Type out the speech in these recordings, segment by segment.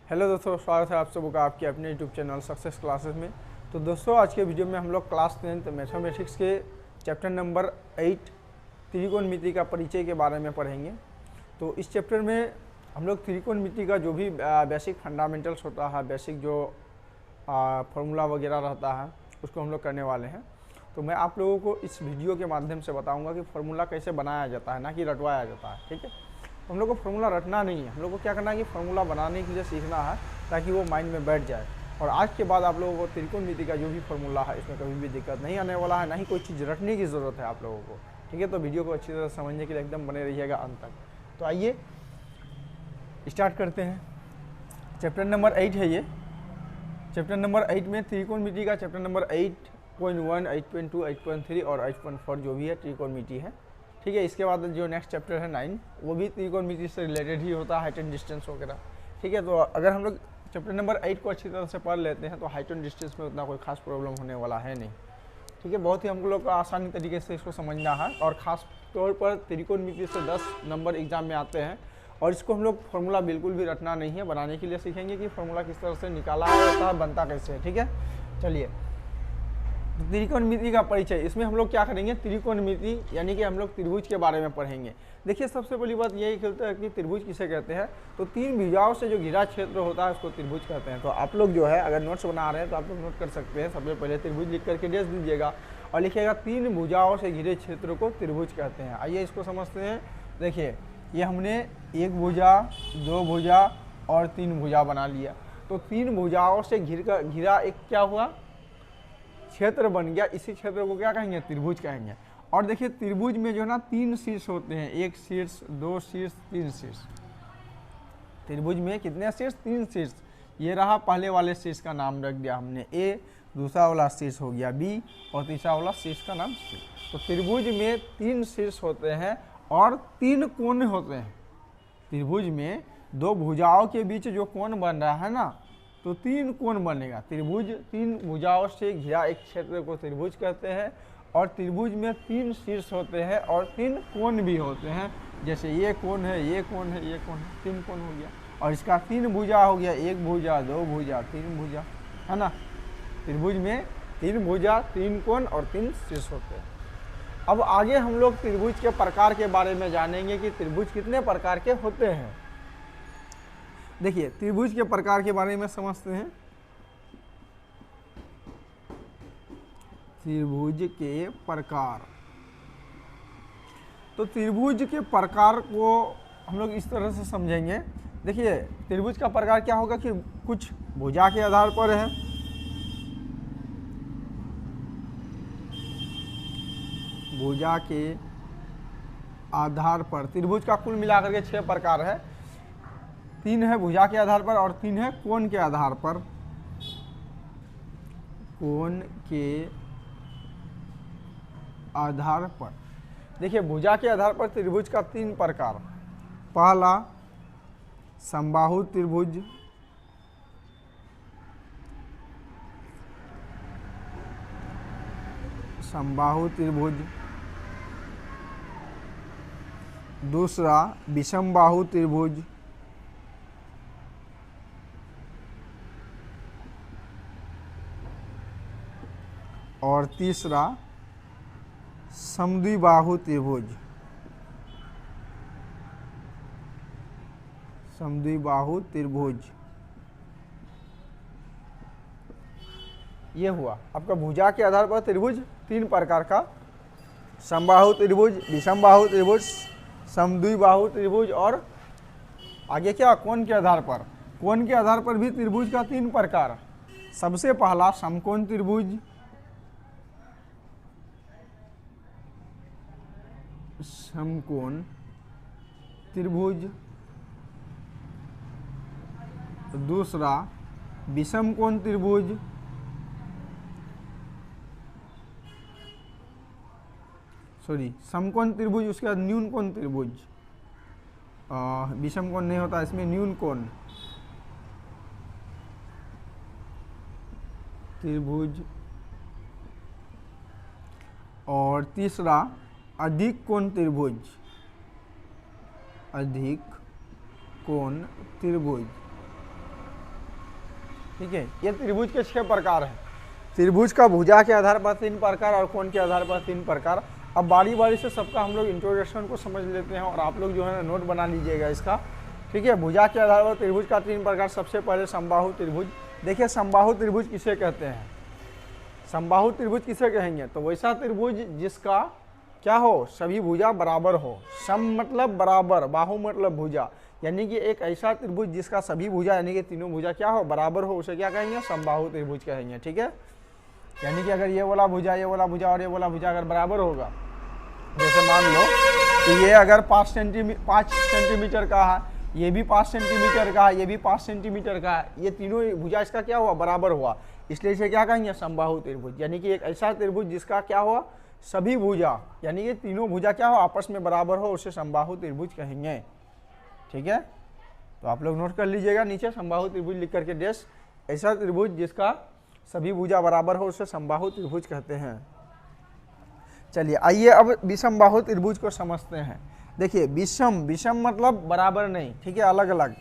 Hello दोस्तों, स्वागत है आप सबों का आपके अपने यूट्यूब चैनल सक्सेस क्लासेस में। तो दोस्तों, आज के वीडियो में हम लोग क्लास 10th मैथमेटिक्स के चैप्टर नंबर 8 त्रिकोणमिति का परिचय के बारे में पढ़ेंगे। तो इस चैप्टर में हम लोग त्रिकोणमिति का जो भी बेसिक फंडामेंटल्स होता है, बेसिक जो फार्मूला वगैरह रहता है, उसको हम लोग करने वाले हैं। तो मैं आप लोगों को इस वीडियो के माध्यम से बताऊँगा कि फार्मूला कैसे बनाया जाता है, ना कि रटवाया जाता है। ठीक है, हम लोग को फार्मूला रटना नहीं है, हम लोग को क्या करना है कि फार्मूला बनाने के लिए सीखना है, ताकि वो माइंड में बैठ जाए। और आज के बाद आप लोगों को त्रिकोणमिति का जो भी फार्मूला है, इसमें कभी भी दिक्कत नहीं आने वाला है, ना ही कोई चीज़ रटने की ज़रूरत है आप लोगों को। ठीक है, तो वीडियो को अच्छी तरह समझने के लिए एकदम बने रहिएगा अंत तक। तो आइए स्टार्ट करते हैं। चैप्टर नंबर 8 है ये। चैप्टर नंबर 8 में त्रिकोणमिति का चैप्टर नंबर 8.1, 8.2, 8.3 और 8.4 जो भी है त्रिकोणमिति है। ठीक है, इसके बाद जो नेक्स्ट चैप्टर है 9, वो भी त्रिकोणमिति से रिलेटेड ही होता है, हाइट एंड डिस्टेंस वगैरह। ठीक है, तो अगर हम लोग चैप्टर नंबर 8 को अच्छी तरह से पढ़ लेते हैं तो हाइट एंड डिस्टेंस में उतना कोई खास प्रॉब्लम होने वाला है नहीं। ठीक है, बहुत ही हम लोग को आसानी तरीके से इसको समझना है, और ख़ास तौर पर त्रिकोणमिति से 10 नंबर एग्जाम में आते हैं। और इसको हम लोग फार्मूला बिल्कुल भी रटना नहीं है, बनाने के लिए सीखेंगे कि फार्मूला किस तरह से निकाला जाता है, बनता कैसे है। ठीक है, चलिए त्रिकोणमिति का परिचय। इसमें हम लोग क्या करेंगे, त्रिकोणमिति यानी कि हम लोग त्रिभुज के बारे में पढ़ेंगे। देखिए, सबसे पहली बात यही कहते हैं कि त्रिभुज किसे कहते हैं, तो तीन भुजाओं से जो घिरा क्षेत्र होता है उसको त्रिभुज कहते हैं। तो आप लोग जो है अगर नोट्स बना रहे हैं तो आप लोग नोट कर सकते हैं। सबसे पहले त्रिभुज लिख करके डेस दीजिएगा और लिखिएगा तीन भुजाओं से घिरे क्षेत्र को त्रिभुज कहते हैं। आइए इसको समझते हैं। देखिए, ये हमने एक भुजा, दो भुजा और तीन भुजा बना लिया। तो तीन भुजाओं से घिरा एक क्या हुआ, क्षेत्र बन गया। इसी क्षेत्र को क्या कहेंगे, त्रिभुज कहेंगे। और देखिए, त्रिभुज में जो है ना तीन शीर्ष होते हैं, एक शीर्ष, दो शीर्ष, तीन शीर्ष। त्रिभुज में कितने शीर्ष, तीन शीर्ष। ये रहा पहले वाले शीर्ष का नाम रख दिया हमने ए, दूसरा वाला शीर्ष हो गया बी, और तीसरा वाला शीर्ष का नाम सी। तो त्रिभुज में तीन शीर्ष होते हैं और तीन कोण होते हैं। त्रिभुज में दो भुजाओं के बीच जो कोण बन रहा है ना, तो तीन कोण बनेगा। त्रिभुज तीन भुजाओं से घिरा एक क्षेत्र को त्रिभुज कहते हैं। और त्रिभुज में तीन शीर्ष होते हैं और तीन कोण भी होते हैं। जैसे ये कोण है, ये कोण है, ये कोण है, तीन कोण हो गया। और इसका तीन भुजा हो गया, एक भुजा, दो भुजा, तीन भुजा, है ना। त्रिभुज में तीन भुजा, तीन कोण और तीन शीर्ष होते हैं। अब आगे हम लोग त्रिभुज के प्रकार के बारे में जानेंगे कि त्रिभुज कितने प्रकार के होते हैं। देखिए, त्रिभुज के प्रकार के बारे में समझते हैं। त्रिभुज के प्रकार, तो त्रिभुज के प्रकार को हम लोग इस तरह से समझेंगे। देखिए, त्रिभुज का प्रकार क्या होगा कि कुछ भुजा के आधार पर है, भुजा के आधार पर त्रिभुज का कुल मिलाकर के 6 प्रकार है। 3 है भुजा के आधार पर और 3 है कोण के आधार पर। कोण के आधार पर देखिए, भुजा के आधार पर त्रिभुज का 3 प्रकार। पहला समबाहु त्रिभुज, समबाहु त्रिभुज। दूसरा विषमबाहु त्रिभुज। और तीसरा समद्विबाहु त्रिभुज। समद्विबाहु त्रिभुज ये हुआ आपका भुजा के आधार पर त्रिभुज 3 प्रकार का। समबाहु त्रिभुज, विषमबाहु त्रिभुज, समद्विबाहु त्रिभुज, और आगे क्या, कोण के आधार पर। कोण के आधार पर भी त्रिभुज का 3 प्रकार। सबसे पहला समकोण त्रिभुज, समकोण त्रिभुज। दूसरा विषमकोण त्रिभुज, समकोण त्रिभुज, उसके बाद न्यून कोण त्रिभुज। विषम कोण नहीं होता इसमें, न्यून कोण त्रिभुज। और तीसरा अधिक कोण त्रिभुज, अधिक कोण त्रिभुज। ठीक है। ये त्रिभुज के 6 प्रकार हैं। त्रिभुज का भुजा के आधार पर 3 प्रकार और कोण के आधार पर 3 प्रकार। अब बारी बारी से सबका हम लोग इंट्रोडक्शन को समझ लेते हैं और आप लोग जो है ना नोट बना लीजिएगा इसका, ठीक है। भुजा के आधार पर त्रिभुज का 3 प्रकार। सबसे पहले समबाहु त्रिभुज। देखिए समबाहु त्रिभुज किसे कहते हैं, समबाहु त्रिभुज किसे कहेंगे, तो वैसा त्रिभुज जिसका क्या हो, सभी भुजा बराबर हो। सम मतलब बराबर, बाहु मतलब भुजा, यानी कि एक ऐसा त्रिभुज जिसका सभी भुजा यानी कि तीनों भुजा क्या हो, बराबर हो, उसे क्या कहेंगे, समबाहु त्रिभुज कहेंगे, ठीक है। यानी कि अगर ये वाला भुजा और ये वाला भुजा अगर बराबर होगा, जैसे मान लो कि ये अगर 5 सेंटीमीटर का है, ये भी 5 सेंटीमीटर का है, ये भी 5 सेंटीमीटर का है, ये तीनों भुजा इसका क्या हुआ, बराबर हुआ, इसलिए इसे क्या कहेंगे, समबाहु त्रिभुज। यानी कि एक ऐसा त्रिभुज जिसका क्या हुआ, सभी भुजा यानी कि तीनों भुजा क्या हो, आपस में बराबर हो, उसे समबाहु त्रिभुज कहेंगे, ठीक है। तो आप लोग नोट कर लीजिएगा नीचे समबाहु त्रिभुज लिख करके डेस, ऐसा त्रिभुज जिसका सभी भुजा बराबर हो उसे समबाहु त्रिभुज कहते हैं। चलिए आइए अब विषमबाहु त्रिभुज को समझते हैं। देखिए विषम मतलब बराबर नहीं, ठीक है, अलग अलग।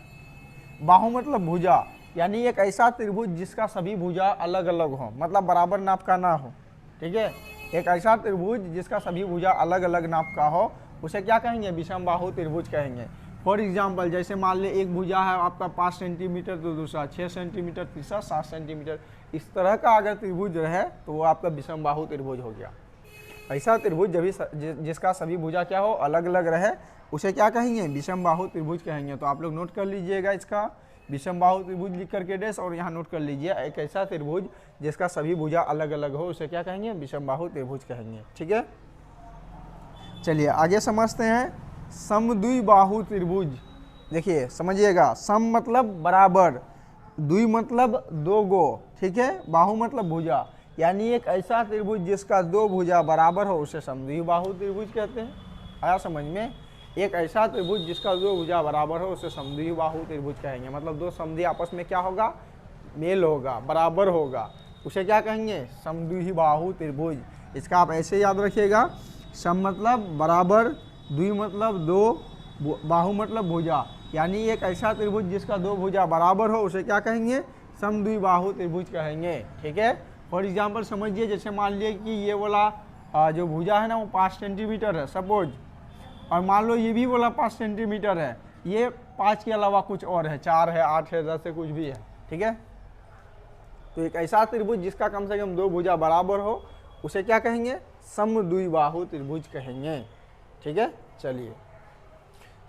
बाहु मतलब भुजा, यानी एक ऐसा त्रिभुज जिसका सभी भुजा अलग अलग हो, मतलब बराबर नाप का ना हो, ठीक है। एक ऐसा त्रिभुज जिसका सभी भुजा अलग अलग नाप का हो, उसे क्या कहेंगे, विषमबाहु त्रिभुज कहेंगे। फॉर एग्जाम्पल जैसे मान ले एक भुजा है आपका 5 सेंटीमीटर, तो दूसरा 6 सेंटीमीटर, तीसरा 7 सेंटीमीटर, इस तरह का अगर त्रिभुज रहे तो वो आपका विषमबाहु त्रिभुज हो गया। ऐसा त्रिभुज जिसका सभी भुजा क्या हो, अलग अलग रहे, उसे क्या कहेंगे, विषमबाहु त्रिभुज कहेंगे। तो आप लोग नोट कर लीजिएगा इसका विषमबाहु त्रिभुज लिख करके डेस, और यहाँ नोट कर लीजिए एक ऐसा त्रिभुज जिसका सभी भुजा अलग अलग हो, उसे क्या कहेंगे, विषमबाहु त्रिभुज कहेंगे, ठीक है। चलिए आगे समझते हैं समद्विबाहु त्रिभुज। देखिए समझिएगा, सम मतलब बराबर, द्वि मतलब दो गो, ठीक है, बाहु मतलब भुजा, यानी एक ऐसा त्रिभुज जिसका दो भुजा बराबर हो उसे समद्विबाहु त्रिभुज कहते हैं। आया समझ में, एक ऐसा त्रिभुज जिसका दो भुजा बराबर हो उसे समद्विबाहु त्रिभुज कहेंगे। मतलब दो समद्वि आपस में क्या होगा, मेल होगा, बराबर होगा, उसे क्या कहेंगे, समद्विबाहु त्रिभुज। इसका आप ऐसे याद रखिएगा, सम मतलब बराबर, द्वि मतलब दो, बाहु मतलब भुजा, यानी एक ऐसा त्रिभुज जिसका दो भुजा बराबर हो उसे क्या कहेंगे, समद्विबाहु त्रिभुज कहेंगे, ठीक है। फॉर एग्जाम्पल समझिए, जैसे मान लिए कि ये वाला जो भुजा है ना वो 5 सेंटीमीटर है सपोज, और मान लो ये भी वाला 5 सेंटीमीटर है, ये 5 के अलावा कुछ और है, 4 है, 8 है, 10 है, कुछ भी है, ठीक है। तो एक ऐसा त्रिभुज जिसका कम से कम दो भुजा बराबर हो उसे क्या कहेंगे, समद्विबाहु त्रिभुज कहेंगे, ठीक है। चलिए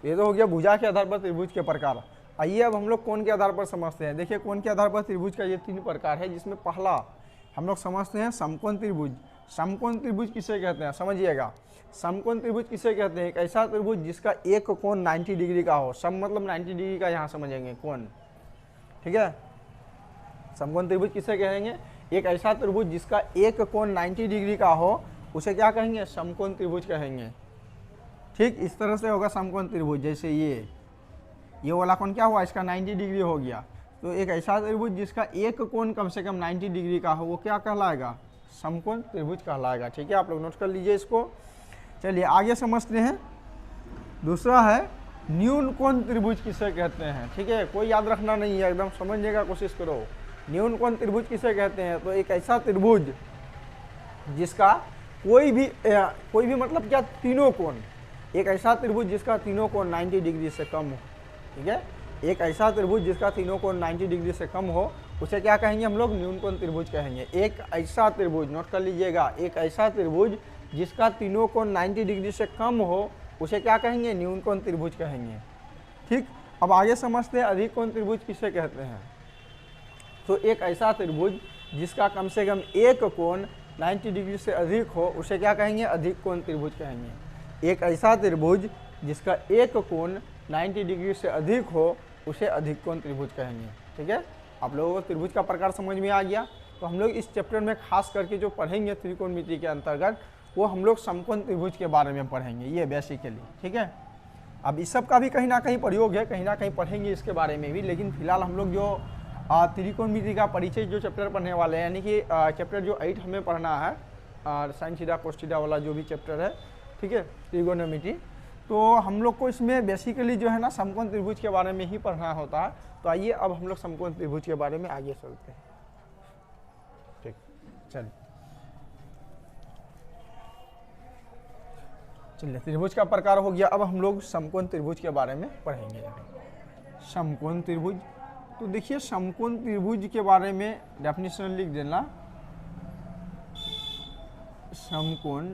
ये तो हो गया भुजा के आधार पर त्रिभुज के प्रकार। आइए अब हम लोग कोण के आधार पर समझते हैं। देखिए कोण के आधार पर त्रिभुज का ये 3 प्रकार है, जिसमें पहला हम लोग समझते हैं समकोण त्रिभुज। समकोण त्रिभुज किसे कहते हैं, समझिएगा, समकोण त्रिभुज किसे कहते हैं, एक ऐसा त्रिभुज जिसका एक कोण 90 डिग्री का हो। सम मतलब 90 डिग्री का, यहाँ समझेंगे कोण, ठीक है। समकोण त्रिभुज किसे कहेंगे, एक ऐसा त्रिभुज जिसका एक कोण 90 डिग्री का हो उसे क्या कहेंगे, समकोण त्रिभुज कहेंगे, ठीक। इस तरह से होगा समकोण त्रिभुज, जैसे ये वाला कोण क्या हुआ, इसका 90 डिग्री हो गया, तो एक ऐसा त्रिभुज जिसका एक कोण कम से कम 90 डिग्री का हो वो क्या कहलाएगा, समकोण त्रिभुज कहलाएगा, ठीक है। आप लोग नोट कर लीजिए इसको। चलिए आगे समझते हैं। दूसरा है न्यून कोण त्रिभुज किसे कहते हैं, ठीक है, कोई याद रखना नहीं है, एकदम समझने का कोशिश करो। न्यून कोण त्रिभुज किसे कहते हैं, तो एक ऐसा त्रिभुज जिसका कोई भी मतलब क्या, तीनों कोण, एक ऐसा त्रिभुज जिसका तीनों कोण 90 डिग्री से कम हो, ठीक है। एक ऐसा त्रिभुज जिसका तीनों कोण 90 डिग्री से कम हो उसे क्या कहेंगे, हम लोग न्यून कोण त्रिभुज कहेंगे। एक ऐसा त्रिभुज, नोट कर लीजिएगा, एक ऐसा त्रिभुज जिसका तीनों कोण 90 डिग्री से कम हो उसे क्या कहेंगे, न्यून कोण त्रिभुज कहेंगे, ठीक। अब आगे समझते हैं अधिक कोण त्रिभुज किसे कहते हैं। तो एक ऐसा त्रिभुज जिसका कम से कम एक कोण 90 डिग्री से अधिक हो उसे क्या कहेंगे, अधिक कोण त्रिभुज कहेंगे। एक ऐसा त्रिभुज जिसका एक कोण 90 डिग्री से अधिक हो उसे अधिक कोण त्रिभुज कहेंगे, ठीक है। आप लोगों को त्रिभुज का प्रकार समझ में आ गया। तो हम लोग इस चैप्टर में खास करके जो पढ़ेंगे त्रिकोणमिति के अंतर्गत, वो हम लोग समकोण त्रिभुज के बारे में पढ़ेंगे, ये बेसिकली, ठीक है। अब इस सब का भी कहीं ना कहीं प्रयोग है, कहीं ना कहीं पढ़ेंगे इसके बारे में भी, लेकिन फिलहाल हम लोग जो त्रिकोणमिति का परिचय जो चैप्टर पढ़ने वाले हैं, यानी कि चैप्टर जो 8 हमें पढ़ना है, साइन थीटा कोस थीटा वाला जो भी चैप्टर है, ठीक है, त्रिकोणमिति, तो हम लोग को इसमें बेसिकली जो है ना समकोण त्रिभुज के बारे में ही पढ़ना होता है। तो आइए अब हम लोग समकोण त्रिभुज के बारे में आगे चलते हैं। ठीक, चलिए त्रिभुज का प्रकार हो गया। अब हम लोग समकोण त्रिभुज के बारे में पढ़ेंगे। समकोण त्रिभुज, तो देखिए समकोण त्रिभुज के बारे में डेफिनेशन लिख देना। समकोण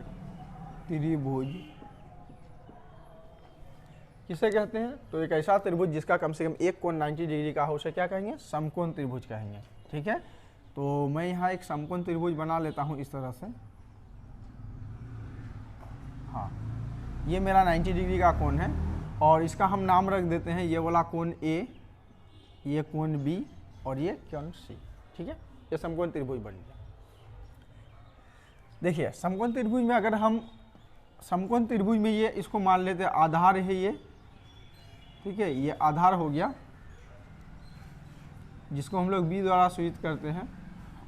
त्रिभुज किसे कहते हैं? तो एक ऐसा त्रिभुज जिसका कम से कम एक कोण 90 डिग्री का हो, उसे क्या कहेंगे? समकोण त्रिभुज कहेंगे। ठीक है, तो मैं यहाँ एक समकोण त्रिभुज बना लेता हूँ इस तरह से। हाँ, ये मेरा 90 डिग्री का कोण है और इसका हम नाम रख देते हैं, ये वाला कोण A, ये कोण B और ये कोण C। ठीक है, ये समकोण त्रिभुज बन गया। देखिए समकोण त्रिभुज में अगर हम समकोण त्रिभुज में ये इसको मान लेते हैं आधार है ये, ठीक है, ये आधार हो गया जिसको हम लोग B द्वारा सूचित करते हैं,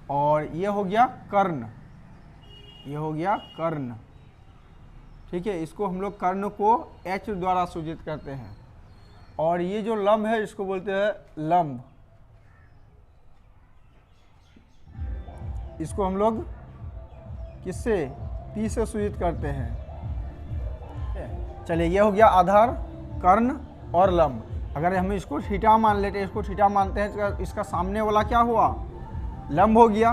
और ये हो गया कर्ण, ये हो गया कर्ण। ठीक है, इसको हम लोग कर्ण को H द्वारा सूचित करते हैं, और ये जो लंब है इसको बोलते हैं लंब, इसको हम लोग किससे? P से सूचित करते हैं। चलिए ये हो गया आधार, कर्ण और लंब। अगर हम इसको थीटा मान लेते हैं, इसको थीटा मानते हैं, तो इसका सामने वाला क्या हुआ? लंब हो गया,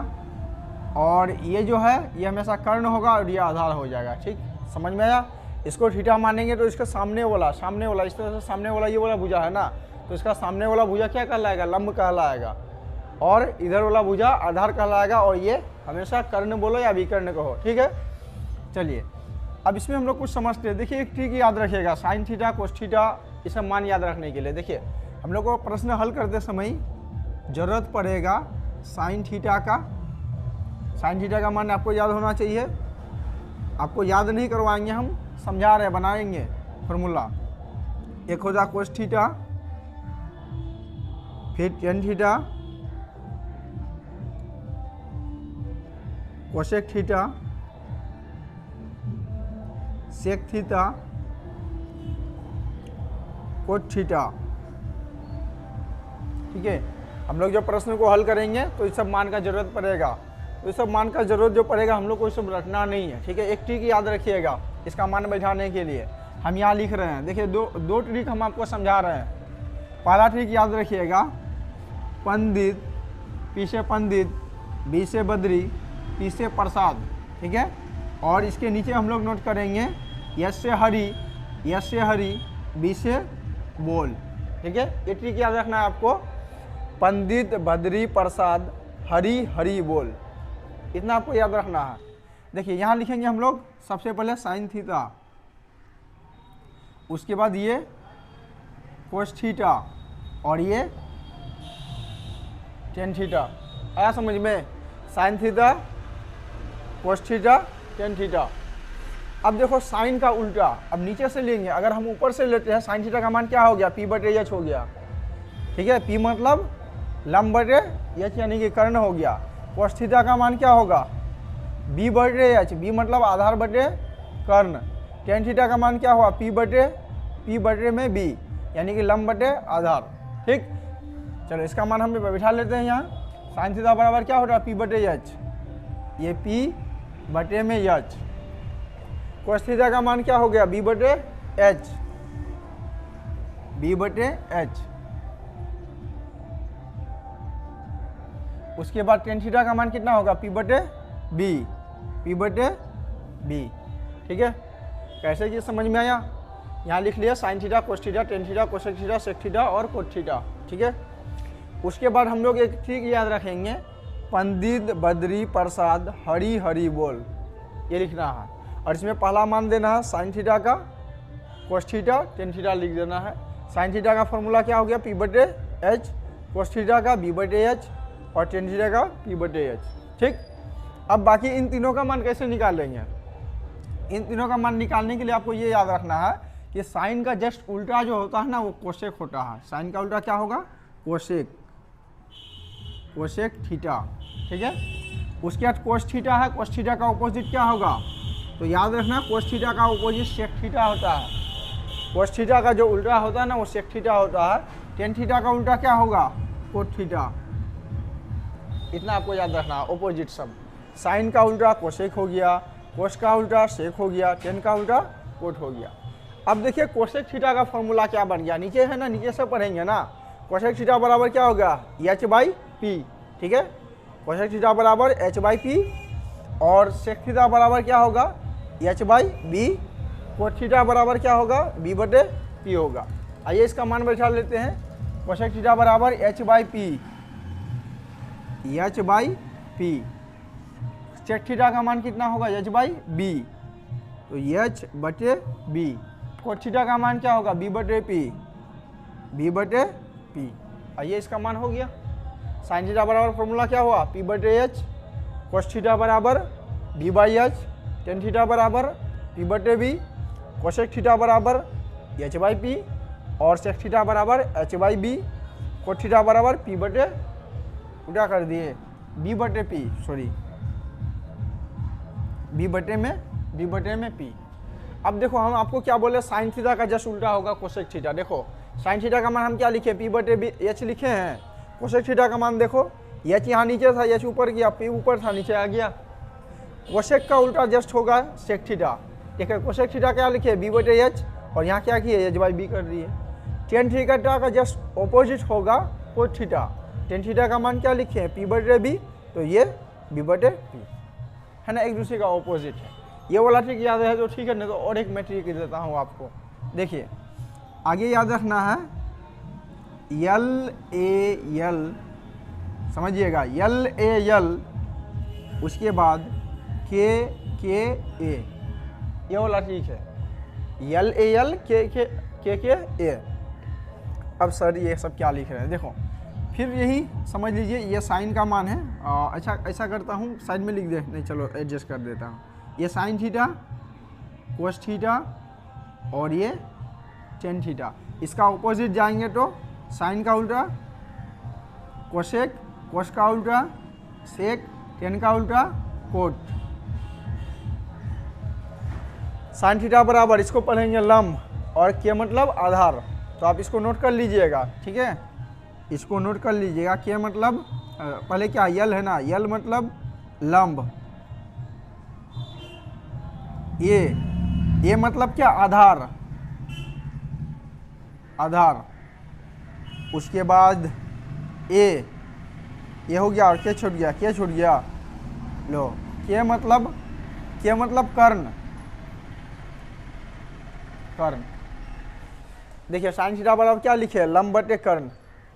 और ये जो है ये हमेशा कर्ण होगा और ये आधार हो जाएगा। ठीक, समझ में आया? इसको थीटा मानेंगे तो इसका सामने वाला इस तरह से सामने वाला ये वाला भुजा है ना, तो इसका सामने वाला भुजा क्या कहलाएगा? लंब कहलाएगा, और इधर वाला भुजा आधार कहलाएगा, और ये हमेशा कर्ण बोलो या विकर्ण कहो। ठीक है, चलिए अब इसमें हम लोग कुछ समझते हैं। देखिए एक ट्रिक याद रखिएगा, साइन थीटा कोस थीटा ये सब मान याद रखने के लिए। देखिए हम लोग को प्रश्न हल करते समय जरूरत पड़ेगा साइन थीटा का। साइन थीटा का मान आपको याद होना चाहिए, आपको याद नहीं करवाएंगे, हम समझा रहे हैं, बनाएंगे फॉर्मूला। एक हो जाए कोस थीटा, फिर tan theta, cosec theta, sec theta, cot theta. ठीक है, हम लोग जब प्रश्न को हल करेंगे तो इस सब मान का जरूरत पड़ेगा, तो इस सब मान का जरूरत जो पड़ेगा हम लोग को इस सब रखना नहीं है। ठीक है, एक ट्रिक याद रखिएगा इसका मान बैठाने के लिए। हम यहाँ लिख रहे हैं, देखिए दो ट्रिक हम आपको समझा रहे हैं। पहला ट्रिक याद रखिएगा, पंडित, पी से पंडित, बी से बद्री, पी से प्रसाद। ठीक है, और इसके नीचे हम लोग नोट करेंगे यस से हरी, यस से हरी, बी से बोल। ठीक है, ये ट्रिक याद रखना है आपको, पंडित, बद्री, प्रसाद, हरी, हरी बोल, इतना आपको याद रखना है। देखिए यहाँ लिखेंगे हम लोग सबसे पहले साइन थीटा, उसके बाद ये कोस थीटा, और ये टेन थीटा। आया समझ में? Sign theta, cos theta, tan theta. अब देखो साइन का उल्टा, अब नीचे से लेंगे, अगर हम ऊपर से लेते हैं साइन थीटा का मान क्या हो गया? P/H हो गया। ठीक है, P मतलब लंब/H यानी कि कर्ण हो गया। कोस थीटा का मान क्या होगा? B/H, B मतलब आधार बटे कर्ण। टेन थीटा का मान क्या हुआ? P में B यानी कि लंब बटे आधार। ठीक, चलो इसका मान हम बैठा लेते हैं यहाँ। साइन थीटा बराबर क्या हो रहा है? P/H, ये P में H। कोस थीटा का मान क्या हो गया? B/H, B/H। उसके बाद टेन थीटा का मान कितना होगा? P/B, P/B। ठीक है, कैसे ये समझ में आया? यहाँ लिख लिया sine theta, cos theta, tan theta, cosec theta, sec theta और कोट थीटा। ठीक है, उसके बाद हम लोग एक ट्रिक याद रखेंगे, पंडित, बद्री, प्रसाद, हरी, हरी बोल, ये लिखना है। और इसमें पहला मान देना है साइन थीटा का, कोस थीटा, टेन थीटा लिख देना है। साइन थीटा का फॉर्मूला क्या हो गया? P/H, कोस थीटा का B/H और टेन थीटा का P/H। ठीक, अब बाकी इन तीनों का मान कैसे निकालेंगे? इन तीनों का मान निकालने के लिए आपको ये याद रखना है कि साइन का जस्ट उल्टा जो होता है ना, वो कोसेक होता है। साइन का उल्टा क्या होगा? Cosec, cosec theta. ठीक है, उसके बाद कोस थीटा है, कोस थीटा का ऑपोजिट क्या होगा? तो याद रखना कोस थीटा का ऑपोजिट सेक थीटा होता है। कोस थीटा का जो उल्टा होता है ना वो सेक थीटा होता है। टेन थीटा का उल्टा क्या होगा, कोट थीटा। इतना आपको याद रखना है, ऑपोजिट सब। साइन का उल्टा कोसेक हो गया, कोस का उल्टा सेक हो गया, टेन का उल्टा कोट हो गया। अब देखिए कोसेक थीटा का फॉर्मूला क्या बन गया, नीचे है ना, नीचे से पढ़ेंगे ना। कोसेक थीटा बराबर क्या होगा, एच बाई पी। ठीक है, कोसेक थीटा बराबर एच बाई पी, और सेक थीटा बराबर क्या होगा, H by B. Cot theta बराबर क्या होगा, बी बटे पी होगा। आइए इसका मान बैठा लेते हैं। कोसेक थीटा बराबर H by P, H by P. Sec theta का मान कितना होगा, एच बाई बी, तो एच बटे बी। कोट थीटा का मान क्या होगा, बी बटे पी, बी बटे पी। आइए इसका मान हो गया। साइन थीटा बराबर फॉर्मूला क्या हुआ, पी बटे एच। कोस थीटा बराबर B by H. Tan theta बराबर पी बटे बी। कोसेक थीटा बराबर एच बाई पी, और सेक थीटा बराबर H by B. Cot theta बराबर पी बटे, उल्टा कर दिए, बी बटे पी, सॉरी बी बटे में पी। अब देखो हम आपको क्या बोले, साइन थीटा का जस्ट उल्टा होगा कोसेक थीटा। देखो साइन थीटा का मान हम क्या लिखे, पी बटे बी एच लिखे हैं। कोसेक थीटा का मान देखो, एच यहाँ नीचे था, एच ऊपर गया, पी ऊपर था, नीचे आ गया। कोसेक का उल्टा जस्ट होगा सेक थीटा। ठीक है, कोसेक थीटा क्या लिखे, बी बटे एच, और यहाँ क्या किए, एच बाई बी कर दिए। टेन थीटा का जस्ट ऑपोजिट होगा कोट थीटा। टेन थीटा का मान क्या लिखे हैं, पी बटे बी, तो ये बी बटे पी है ना, एक दूसरे का ऑपोजिट है। ये वाला ट्रिक याद है तो ठीक है, नहीं तो और एक मैं ट्रिक देता हूँ आपको। देखिए आगे याद रखना है, यल ए यल, समझिएगा, यल ए यल, उसके बाद के ए, ये वाला ट्रिक है, यल ए यल, के ए। अब सर ये सब क्या लिख रहे हैं, देखो फिर यही समझ लीजिए, ये साइन का मान है। अच्छा ऐसा करता हूँ, साइड में लिख दे, नहीं चलो एडजस्ट कर देता हूँ। ये साइन थीटा, कोस थीटा, और ये टेन थीटा। इसका ऑपोजिट जाएंगे तो साइन का उल्टा कोसेक, कोस का उल्टा सेक, टेन का उल्टा कोट। साइन थीटा बराबर, इसको पढ़ेंगे लंब, और के मतलब आधार, तो आप इसको नोट कर लीजिएगा। ठीक है, इसको नोट कर लीजिएगा। के मतलब पहले क्या, यल है ना, यल मतलब लंब। ये मतलब क्या, आधार, आधार। उसके बाद ये हो गया, और के छूट गया, के छूट गया, लो के मतलब कर्ण, कर्ण। देखिए साइन थीटा बराबर क्या लिखे, लंब बटे कर्ण,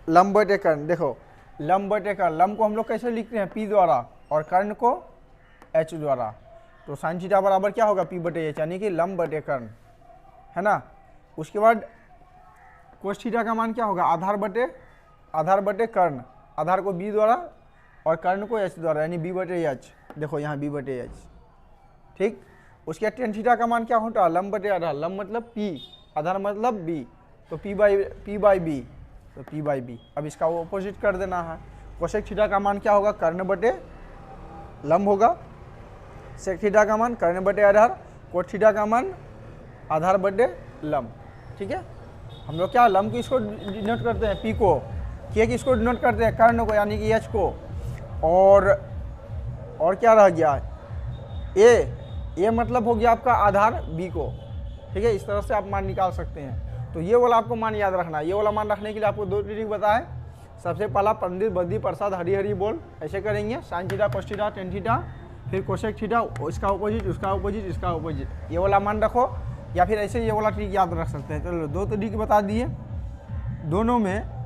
लंब बटे कर्ण। देखो लंब बटे कर्ण, लंब को हम लोग कैसे लिखते हैं, पी द्वारा, और कर्ण को एच द्वारा। तो साइन थीटा बराबर क्या होगा, पी बटे एच, यानी कि लंब बटे कर्ण, है ना। उसके बाद कोस थीटा का मान क्या होगा, आधार बटे कर्ण। आधार को बी द्वारा और कर्ण को एच द्वारा, यानी बी बटे एच। देखो यहाँ बी बटे एच, ठीक। उसके बाद टेन थीटा का मान क्या होता है, लंब बटे आधार। लंब मतलब पी, आधार मतलब बी, तो पी बाई बी, तो पी बाई बी। अब इसका ऑपोजिट कर देना है। कोसेक थीटा का मान क्या होगा, कर्ण बटे लंब होगा। सेक थीटा का मान कर्ण बटे आधार। कोट थीटा का मान आधार बटे लंब। ठीक है, हम लोग क्या लंब की इसको डिनोट करते हैं पी को, के किसको डिनोट करते हैं, कर्ण को, यानी कि एच को। और क्या रह गया, ए मतलब हो गया आपका आधार बी को। ठीक है, इस तरह से आप मान निकाल सकते हैं। तो ये वाला आपको मान याद रखना है। ये वाला मान रखने के लिए आपको दो ट्रिक बताएं। सबसे पहला पंडित बद्री प्रसाद हरी हरी बोल, ऐसे करेंगे, sign theta cos theta tan theta, फिर कोसेक थीटा, इसका ऑपोजिट, उसका ऑपोजिट, इसका ऑपोजिट, ये वाला मान रखो। या फिर ऐसे ये वाला ट्रिक याद रख सकते हैं। चलो दो ट्रिक बता दिए, दोनों में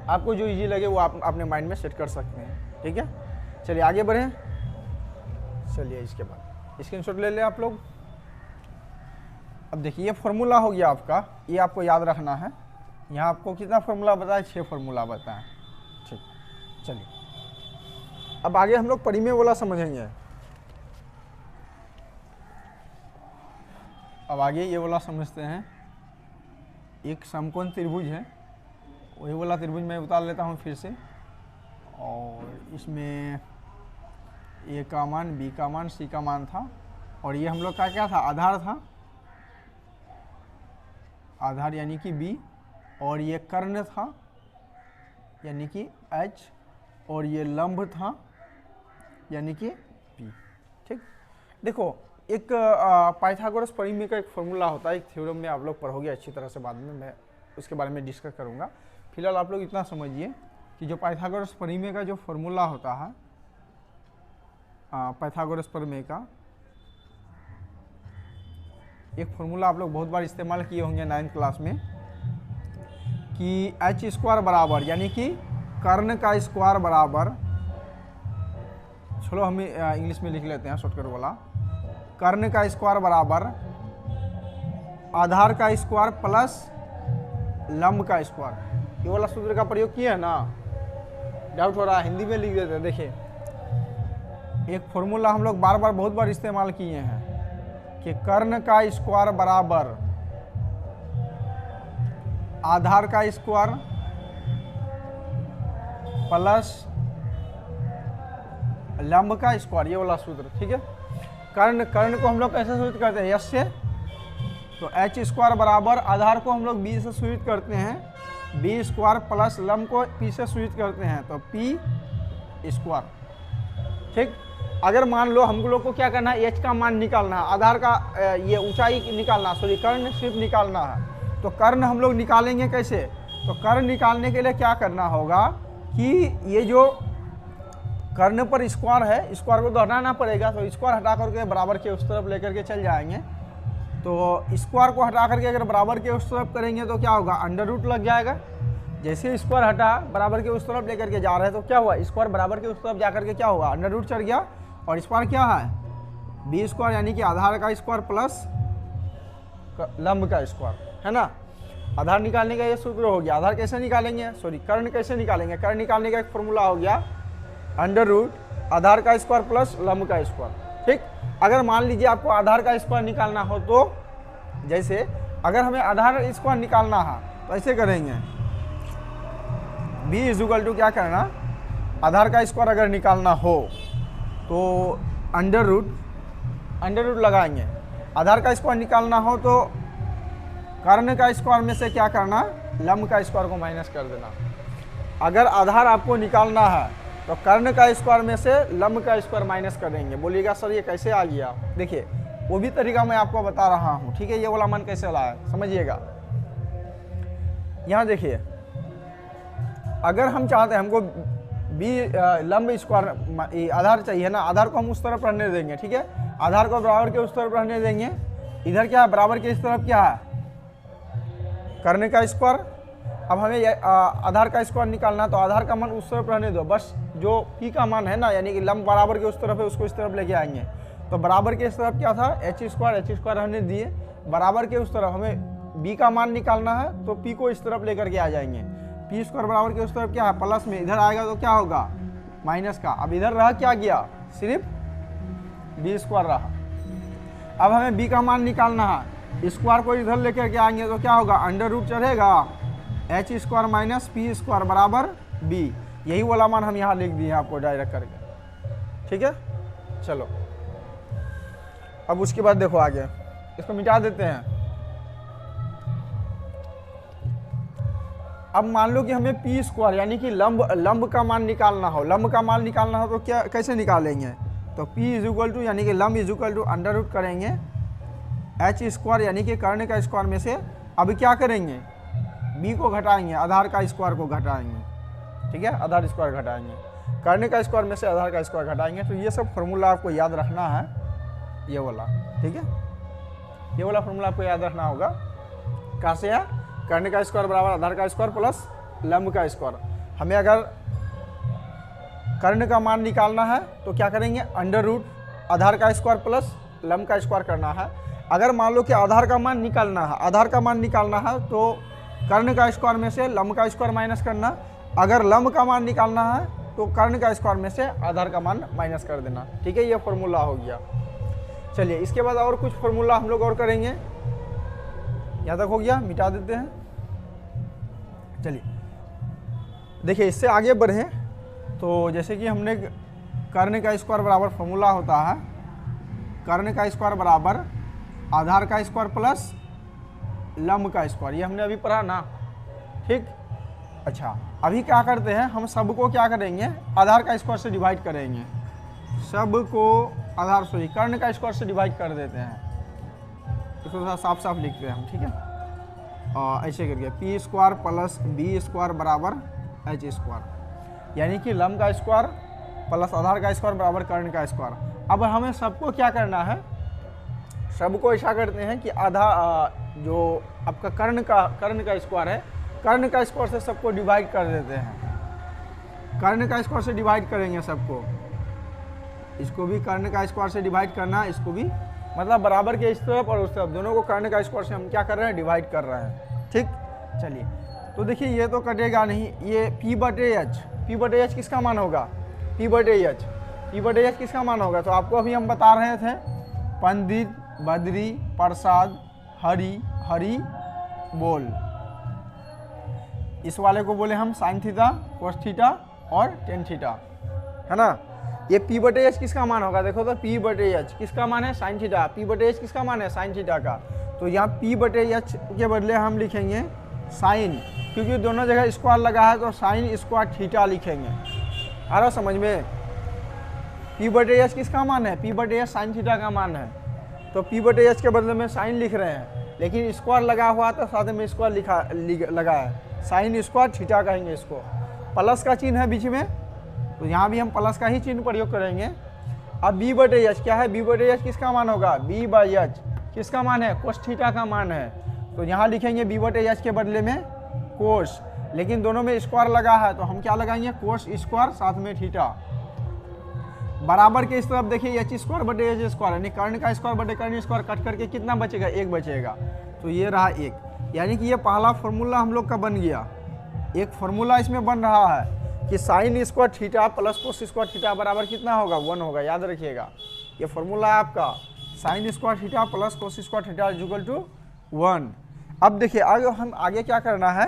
आपको जो इजी लगे वो आप अपने माइंड में सेट कर सकते हैं। ठीक है, चलिए आगे बढ़ें। चलिए इसके बाद स्क्रीनशॉट ले लें आप लोग। अब देखिए ये फॉर्मूला हो गया आपका, ये आपको याद रखना है। यहाँ आपको कितना फॉर्मूला बताया, 6 फॉर्मूला बताएं। ठीक, चलिए अब आगे हम लोग परिमेय वाला समझेंगे। अब आगे ये वाला समझते हैं। एक समकोण त्रिभुज है, वही वाला त्रिभुज मैं उतार लेता हूँ फिर से। और इसमें ए का मान, बी का मान, सी का मान था, और ये हम लोग का क्या था, आधार था। आधार यानी कि b, और ये कर्ण था यानी कि h, और ये लंब था यानी कि p। ठीक, देखो एक पाइथागोरस परिमेय का एक फॉर्मूला होता है, एक थ्योरम में आप लोग पढ़ोगे अच्छी तरह से, बाद में मैं उसके बारे में डिस्कस करूंगा। फिलहाल आप लोग इतना समझिए कि जो पाइथागोरस परिमेय का जो फॉर्मूला होता है, पाइथागोरस परिमेय का एक फॉर्मूला आप लोग बहुत बार इस्तेमाल किए होंगे 9th क्लास में, कि h स्क्वायर बराबर यानी कि कर्ण का स्क्वायर बराबर, चलो हम इंग्लिश में लिख लेते हैं शॉर्टकट वाला, कर्ण का स्क्वायर बराबर आधार का स्क्वायर प्लस लंब का स्क्वायर। ये वाला सूत्र का प्रयोग किया है ना, डाउट हो रहा है, हिंदी में लिख देते हैं। देखिए एक फॉर्मूला हम लोग बार बार बहुत बार इस्तेमाल किए हैं कि कर्ण का स्क्वायर बराबर आधार का स्क्वायर प्लस लंब का स्क्वायर, ये वाला सूत्र। ठीक है, कर्ण को हम लोग कैसे सूचित करते हैं, यस से, तो h स्क्वायर बराबर आधार को हम लोग b से सूचित करते हैं, b स्क्वायर प्लस लंब को p से सूचित करते हैं, तो p स्क्वायर। ठीक, अगर मान लो हम लोग को क्या करना है, h का मान निकालना है, आधार का ये ऊंचाई निकालना, सॉरी कर्ण सिर्फ निकालना है, तो कर्ण हम लोग निकालेंगे कैसे, तो कर्ण निकालने के लिए क्या करना होगा कि ये जो कर्ण पर स्क्वायर है, स्क्वायर को तो हटाना पड़ेगा, तो स्क्वायर हटा करके बराबर के उस तरफ लेकर के चल जाएंगे। तो स्क्वायर को हटा करके अगर बराबर के उस तरफ करेंगे तो क्या होगा, अंडर रूट लग जाएगा। जैसे स्क्वायर हटा बराबर के उस तरफ लेकर के जा रहे हैं तो क्या हुआ, स्क्वायर बराबर के उस तरफ जा करके क्या होगा, अंडर रूट चढ़ गया, और स्क्वायर क्या है, बी स्क्वायर यानी कि आधार का स्क्वायर प्लस लंब का स्क्वायर, है ना। आधार निकालने का ये सूत्र हो गया। आधार कैसे निकालेंगे, सॉरी कर्ण कैसे निकालेंगे, कर्ण निकालने का एक फॉर्मूला हो गया अंडर रूट आधार का स्क्वायर प्लस लंब का स्क्वायर। ठीक, अगर मान लीजिए आपको आधार का स्क्वायर निकालना हो तो, जैसे अगर हमें आधार स्क्वायर निकालना है तो ऐसे करेंगे, b इजुकल टू क्या करना, आधार का स्क्वायर अगर निकालना हो तो अंडर रूट लगाएंगे। आधार का स्क्वायर निकालना हो तो कर्ण का स्क्वायर में से क्या करना, लंब का स्क्वायर को माइनस कर देना। अगर आधार आपको निकालना है तो कर्ण का स्क्वायर में से लंब का स्क्वायर माइनस कर देंगे। बोलिएगा सर ये कैसे आ गया, देखिए वो भी तरीका मैं आपको बता रहा हूँ। ठीक है, ये वाला मान कैसे लाया समझिएगा। यहाँ देखिए, अगर हम चाहते हैं हमको लंब स्क्वायर आधार चाहिए ना, आधार को हम उस तरफ रहने देंगे। ठीक है, आधार को बराबर के उस तरफ रहने देंगे। इधर क्या है, बराबर के इस तरफ क्या है, कर्ण का स्क्वायर। अब हमें आधार का स्क्वायर निकालना, तो आधार का मान उस तरफ रहने दो, बस जो p का मान है ना, यानी कि लंब बराबर के उस तरफ है उसको इस तरफ लेके आएंगे। तो बराबर के इस तरफ क्या था, h स्क्वायर रहने दिए, बराबर के उस तरफ हमें b का मान निकालना है तो p को इस तरफ लेकर के आ जाएंगे। p स्क्वायर बराबर के उस तरफ क्या है, प्लस में, इधर आएगा तो क्या होगा, माइनस का। अब इधर रहा क्या गया, सिर्फ b स्क्वायर रहा। अब हमें b का मान निकालना है, स्क्वायर को इधर लेकर के आएंगे तो क्या होगा, अंडर रूट चढ़ेगा, h square minus p square बराबर b। यही वाला मान हम यहाँ लिख दिए आपको डायरेक्ट करके। ठीक है, चलो अब उसके बाद देखो आगे, इसको मिटा देते हैं। अब मान लो कि हमें p स्क्वायर यानी कि लंब का मान निकालना हो, लंब का मान निकालना हो तो क्या कैसे निकालेंगे, तो p इजुकल टू यानी कि लंब इजुकल टू अंडर रूट करेंगे h स्क्वायर यानी कि कर्ण का स्क्वायर में से। अब क्या करेंगे, b को घटाएंगे, आधार का स्क्वायर को घटाएंगे। ठीक है, आधार स्क्वायर घटाएंगे, कर्ण का स्क्वायर में से आधार का स्क्वायर घटाएंगे। तो ये सब फॉर्मूला आपको याद रखना है, ये वाला। ठीक है, ये वाला फॉर्मूला आपको याद रखना होगा। कहाँ से है, कर्ण का स्क्वायर बराबर आधार का स्क्वायर प्लस लंब का स्क्वायर। हमें अगर कर्ण का मान निकालना है तो क्या करेंगे, अंडर रूट आधार का स्क्वायर प्लस लंब का स्क्वायर करना है। अगर मान लो कि आधार का मान निकालना है तो कर्ण का स्क्वायर में से लंब का स्क्वायर माइनस करना। अगर लंब का मान निकालना है तो कर्ण का स्क्वायर में से आधार का मान माइनस कर देना। ठीक है, ये फॉर्मूला हो गया। चलिए इसके बाद और कुछ फॉर्मूला हम लोग और करेंगे। यहाँ तक हो गया, मिटा देते हैं। चलिए देखिए, इससे आगे बढ़ें तो जैसे कि हमने कर्ण का स्क्वायर बराबर फॉर्मूला होता है, कर्ण का स्क्वायर बराबर आधार का स्क्वायर प्लस लंब का स्क्वायर, ये हमने अभी पढ़ा ना, ठीक। अच्छा, अभी क्या करते हैं, हम सबको क्या करेंगे, आधार का स्क्वायर से डिवाइड करेंगे, सबको आधार सॉरी कर्ण का स्क्वायर से डिवाइड कर देते हैं। इसको थोड़ा साफ साफ लिखते हैं हम, ठीक है। और ऐसे करके P square plus B square बराबर एच स्क्वायर, यानी कि लंब का स्क्वायर प्लस आधार का स्क्वायर बराबर कर्ण का स्क्वायर। अब हमें सबको क्या करना है, सबको ऐसा करते हैं कि आधा जो आपका कर्ण का स्क्वायर है, कर्ण का स्क्वायर से सबको डिवाइड कर देते हैं। कर्ण का स्क्वायर से डिवाइड करेंगे सबको, इसको भी कर्ण का स्क्वायर से डिवाइड करना, इसको भी, मतलब बराबर के इस तरफ और उस तरफ दोनों को कर्ण का स्क्वायर से हम क्या कर रहे हैं, डिवाइड कर रहे हैं, ठीक। चलिए, तो देखिए ये तो कटेगा नहीं, ये P बटे एच किसका मान होगा, P बटे एच किसका मान होगा, तो आपको अभी हम बता रहे थे, पंडित, बद्री, प्रसाद, हरी बोल, इस वाले को बोले हम साइन थीटा, कोस थीटा और टेन थीटा, है ना। ये P बटे एच किसका मान होगा, देखो तो P बटे एच किसका मान है, साइन थीटा, P बटे एच किसका मान है, साइन थीटा का। तो यहाँ P बटे एच के बदले हम लिखेंगे साइन, क्योंकि दोनों जगह स्क्वायर लगा है तो साइन स्क्वायर थीटा लिखेंगे। आ रहा समझ में, P बटे एच किसका मान है, P बटे एच साइन थीटा का मान है, तो P बटे एच के बदले में साइन लिख रहे हैं, लेकिन स्क्वायर लगा हुआ तो साथ में स्क्वायर लगा है, साइन स्क्वायर थीटा कहेंगे इसको। प्लस का चिन्ह है बीच में, तो यहाँ भी हम प्लस का ही चिन्ह प्रयोग करेंगे। अब B बटे एच क्या है, B बटे एच किसका मान होगा, B बाई एच किसका मान है, कोस थीटा का मान है, तो यहाँ लिखेंगे B बटे एच के बदले में कोस, लेकिन दोनों में स्क्वायर लगा है तो हम क्या लगाएंगे, कोस स्क्वायर साथ में थीटा। बराबर के इस तरफ देखिए एच स्क्वायर बटे एच स्क्वायर, यानी कर्ण का स्क्वायर बटे कर्ण स्क्वायर कट करके कितना बचेगा, एक बचेगा, तो ये रहा एक, यानी कि ये पहला फॉर्मूला हम लोग का बन गया। एक फॉर्मूला इसमें बन रहा है कि sign square theta plus cos square theta बराबर कितना होगा, 1 होगा, याद रखिएगा। ये फॉर्मूला है आपका, sine square theta plus cos square theta equal to 1। अब देखिए हम आगे क्या करना है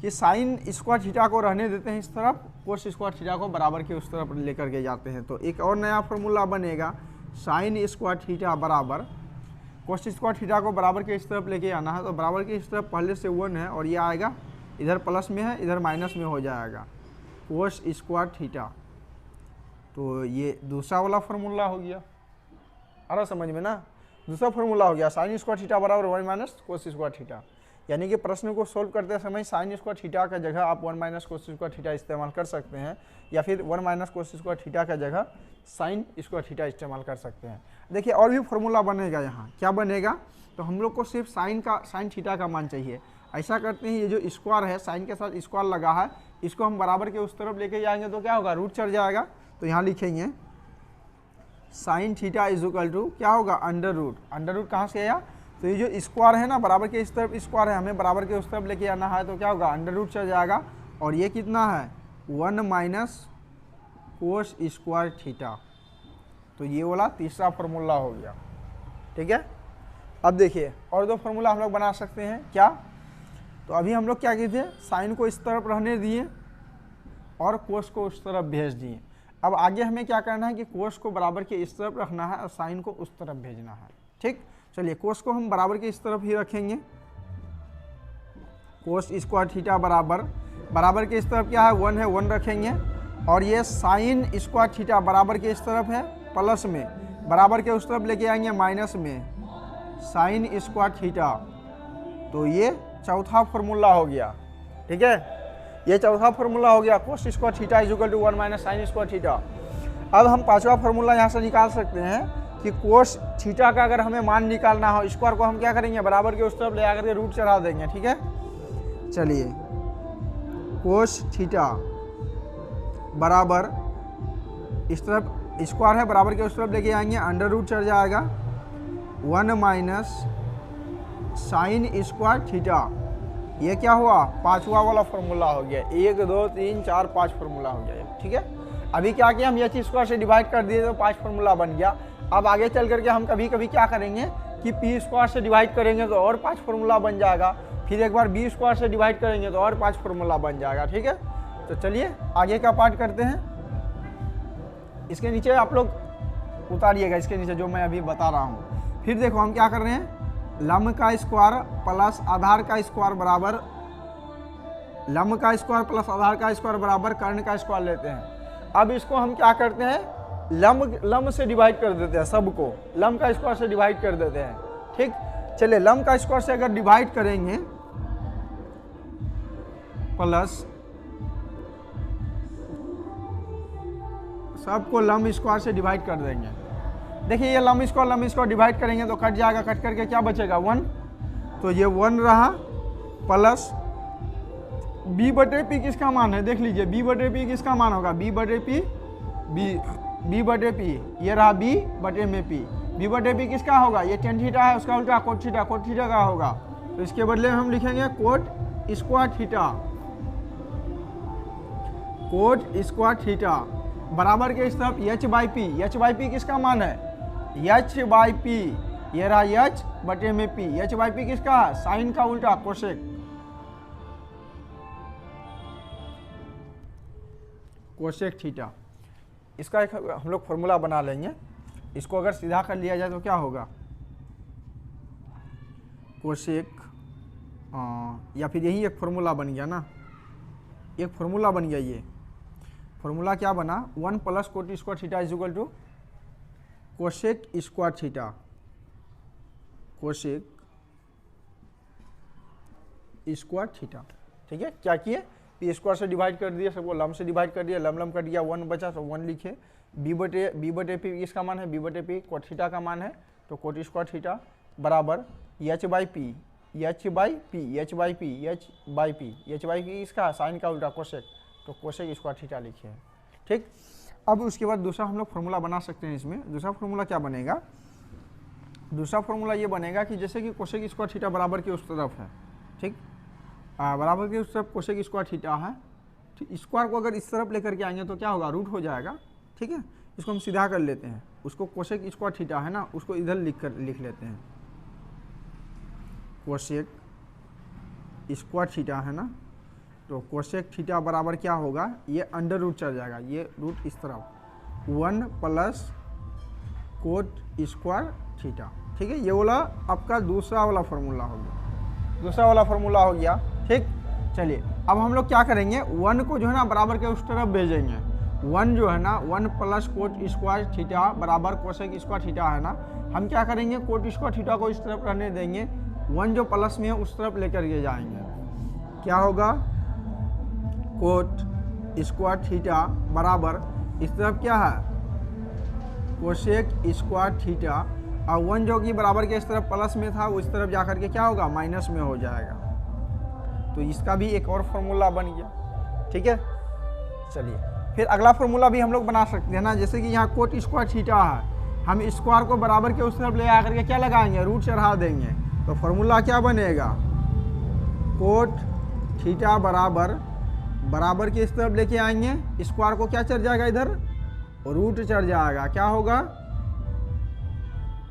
कि साइन स्क्वायर थीटा को रहने देते हैं इस तरफ, कोस स्क्वायर थीटा को बराबर के उस तरफ लेकर के जाते हैं, तो एक और नया फॉर्मूला बनेगा, साइन स्क्वायर थीटा बराबर कोस स्क्वायर थीटा को बराबर के इस तरफ लेके आना है, तो बराबर के इस तरफ पहले से 1 है और ये आएगा, इधर प्लस में है इधर माइनस में हो जाएगा, कोस स्क्वायर थीटा। तो ये दूसरा वाला फॉर्मूला हो गया, आ रहा समझ में ना, दूसरा फॉर्मूला हो गया, साइन स्क्वायर थीटा बराबर 1 माइनस कोस स्क्वायर थीटा। यानी कि प्रश्न को सोल्व करते समय साइन स्क्वायर थीटा का जगह आप 1 माइनस कोस स्क्वायर थीटा इस्तेमाल कर सकते हैं, या फिर 1 माइनस कोस स्क्वायर थीटा का जगह साइन स्क्वायर थीटा इस्तेमाल कर सकते हैं। देखिए और भी फॉर्मूला बनेगा, यहाँ क्या बनेगा, तो हम लोग को सिर्फ साइन थीटा का मान चाहिए। ऐसा करते हैं, ये जो स्क्वायर है साइन के साथ स्क्वायर लगा है, इसको हम बराबर के उस तरफ लेके जाएंगे तो क्या होगा, रूट चढ़ जाएगा, तो यहाँ लिखेंगे sine theta is equal to क्या होगा, अंडर रूट कहाँ से आया, तो ये जो स्क्वायर है ना बराबर के इस तरफ स्क्वायर है, हमें बराबर के उस तरफ लेके आना है, तो क्या होगा, अंडर रूट चढ़ जाएगा, और ये कितना है 1 माइनस कोस स्क्वायर थीटा। तो ये वाला तीसरा फॉर्मूला हो गया, ठीक है। अब देखिए और दो फॉर्मूला हम लोग बना सकते हैं, क्या, तो अभी हम लोग क्या किए थे, साइन को इस तरफ रहने दिए और कोस को उस तरफ भेज दिए। अब आगे हमें क्या करना है कि कोस को बराबर के इस तरफ रखना है और साइन को उस तरफ भेजना है, ठीक। चलिए कोस को हम बराबर के इस तरफ ही रखेंगे, कोस स्क्वायर थीटा बराबर के इस तरफ क्या है 1 है, 1 रखेंगे, और ये साइन स्क्वायर थीटा बराबर के इस तरफ है प्लस में, बराबर के उस तरफ लेके आएंगे माइनस में, साइन स्क्वायर थीटा। तो ये चौथा फॉर्मूला हो गया, ठीक है, ये चौथा फॉर्मूला हो गया, cos square theta is equal to 1 minus sine square theta. अब हम पांचवा फॉर्मूला यहाँ से निकाल सकते हैं कि कोस थीटा का अगर हमें मान निकालना हो, स्क्वायर को हम क्या करेंगे, बराबर के उस तरफ ले आकर के रूट चढ़ा देंगे, ठीक है। चलिए कोस थीटा बराबर इस तरफ स्क्वायर है, बराबर के उस तरफ लेके आएंगे, अंडर रूट चढ़ जाएगा, 1 माइनस साइन स्क्वायर थीटा। ये क्या हुआ, पांचवा वाला फॉर्मूला हो गया, 1 2 3 4 5 फॉर्मूला हो गया, ठीक है। अभी क्या किया, हम एच स्क्वायर से डिवाइड कर दिए तो 5 फॉर्मूला बन गया। अब आगे चल करके हम कभी कभी क्या करेंगे कि पी स्क्वायर से डिवाइड करेंगे तो और 5 फॉर्मूला बन जाएगा, फिर एक बार बी स्क्वायर से डिवाइड करेंगे तो और 5 फॉर्मूला बन जाएगा, ठीक है। तो चलिए आगे का पार्ट करते हैं। इसके नीचे आप लोग उतारिएगा, इसके नीचे जो मैं अभी बता रहा हूँ। फिर देखो हम क्या कर रहे हैं, लंब का स्क्वायर प्लस आधार का स्क्वायर बराबर, लंब का स्क्वायर प्लस आधार का स्क्वायर बराबर कर्ण का स्क्वायर लेते हैं। अब इसको हम क्या करते हैं, लंब से डिवाइड कर देते हैं, सबको लंब का स्क्वायर से डिवाइड कर देते हैं। ठीक, चलिए लंब का स्क्वायर से अगर डिवाइड करेंगे प्लस सबको लंब स्क्वायर से डिवाइड कर देंगे। देखिए ये लंब स्क्वायर डिवाइड करेंगे तो कट जाएगा, कट करके क्या बचेगा 1, तो ये 1 रहा प्लस b बटे पी किसका मान है, देख लीजिए b बटे पी किसका मान होगा, b बटे पी, ये रहा b बटे में p, b बटे पी किसका होगा, ये टेन थीटा है, उसका उल्टा कोट थीटा का होगा, तो इसके बदले हम लिखेंगे कोट स्क्वायर थीटा बराबर के इस तरफ h बाई पी किसका मान है, h बाई पी, ये रहा h बटे में p, h बाई पी किसका, साइन का उल्टा कोसेक थीटा। इसका एक हम लोग फॉर्मूला बना लेंगे, इसको अगर सीधा कर लिया जाए तो क्या होगा, कोसेक, या फिर यही एक फॉर्मूला बन गया ना, एक फॉर्मूला बन गया। ये फॉर्मूला क्या बना, 1 plus cot square theta is equal to cosec square theta, cosec square theta. ठीक है, क्या किए, पी स्क्वायर से डिवाइड कर दिया, सबको लंब से डिवाइड कर दिया, लंब कर दिया, 1 बचा तो 1 लिखे, बी बटे पी किसका मान है, बी बटे पी कोट थीटा का मान है, तो कोट स्क्वायर थीटा बराबर h बाई पी इसका साइन का उल्टा कोसेक, तो कोसेक स्क्वायर थीटा लिखे हैं। ठीक, अब उसके बाद दूसरा हम लोग फॉर्मूला बना सकते हैं। इसमें दूसरा फॉर्मूला क्या बनेगा, दूसरा फॉर्मूला ये बनेगा कि जैसे कि कोसेक स्क्वायर थीटा बराबर के उस तरफ है, ठीक, बराबर के उस तरफ कोसेक स्क्वायर थीटा है, स्क्वायर को अगर इस तरफ लेकर के आएंगे तो क्या होगा, रूट हो जाएगा। ठीक है, इसको हम सीधा कर लेते हैं, उसको कोसेक स्क्वायर थीटा है ना, उसको इधर लिख लेते हैं, कोसेक स्क्वायर थीटा है ना, तो कोसेक थीटा बराबर क्या होगा, ये अंडर रूट चल जाएगा, ये रूट इस तरफ 1 प्लस कोट स्क्वायर थीटा। ठीक है, ये वाला आपका दूसरा वाला फॉर्मूला हो गया, ठीक। चलिए अब हम लोग क्या करेंगे, 1 को जो है ना बराबर के उस तरफ भेजेंगे, 1 जो है ना 1 प्लस कोट स्क्वायर थीटा बराबर कोसेक स्क्वायर थीटा है ना, हम क्या करेंगे, कोट स्क्वायर थीटा को इस तरफ रहने देंगे, 1 जो प्लस में है उस तरफ लेकर के जाएंगे, क्या होगा, कोट स्क्वायर थीटा बराबर इस तरफ क्या है, कोसेक स्क्वायर थीटा, और 1 जो कि बराबर के इस तरफ प्लस में था, उस तरफ जाकर के क्या होगा, माइनस में हो जाएगा। तो इसका भी एक और फॉर्मूला बन गया। ठीक है, चलिए फिर अगला फॉर्मूला भी हम लोग बना सकते हैं ना, जैसे कि यहाँ कोट स्क्वायर थीटा है, हम स्क्वायर को बराबर के उस तरफ ले आकर के क्या लगाएंगे, रूट चढ़ा देंगे, तो फॉर्मूला क्या बनेगा, कोट थीटा बराबर के इस तरफ लेके आएंगे, स्क्वायर को क्या चढ़ जाएगा, इधर रूट चढ़ जाएगा, क्या होगा,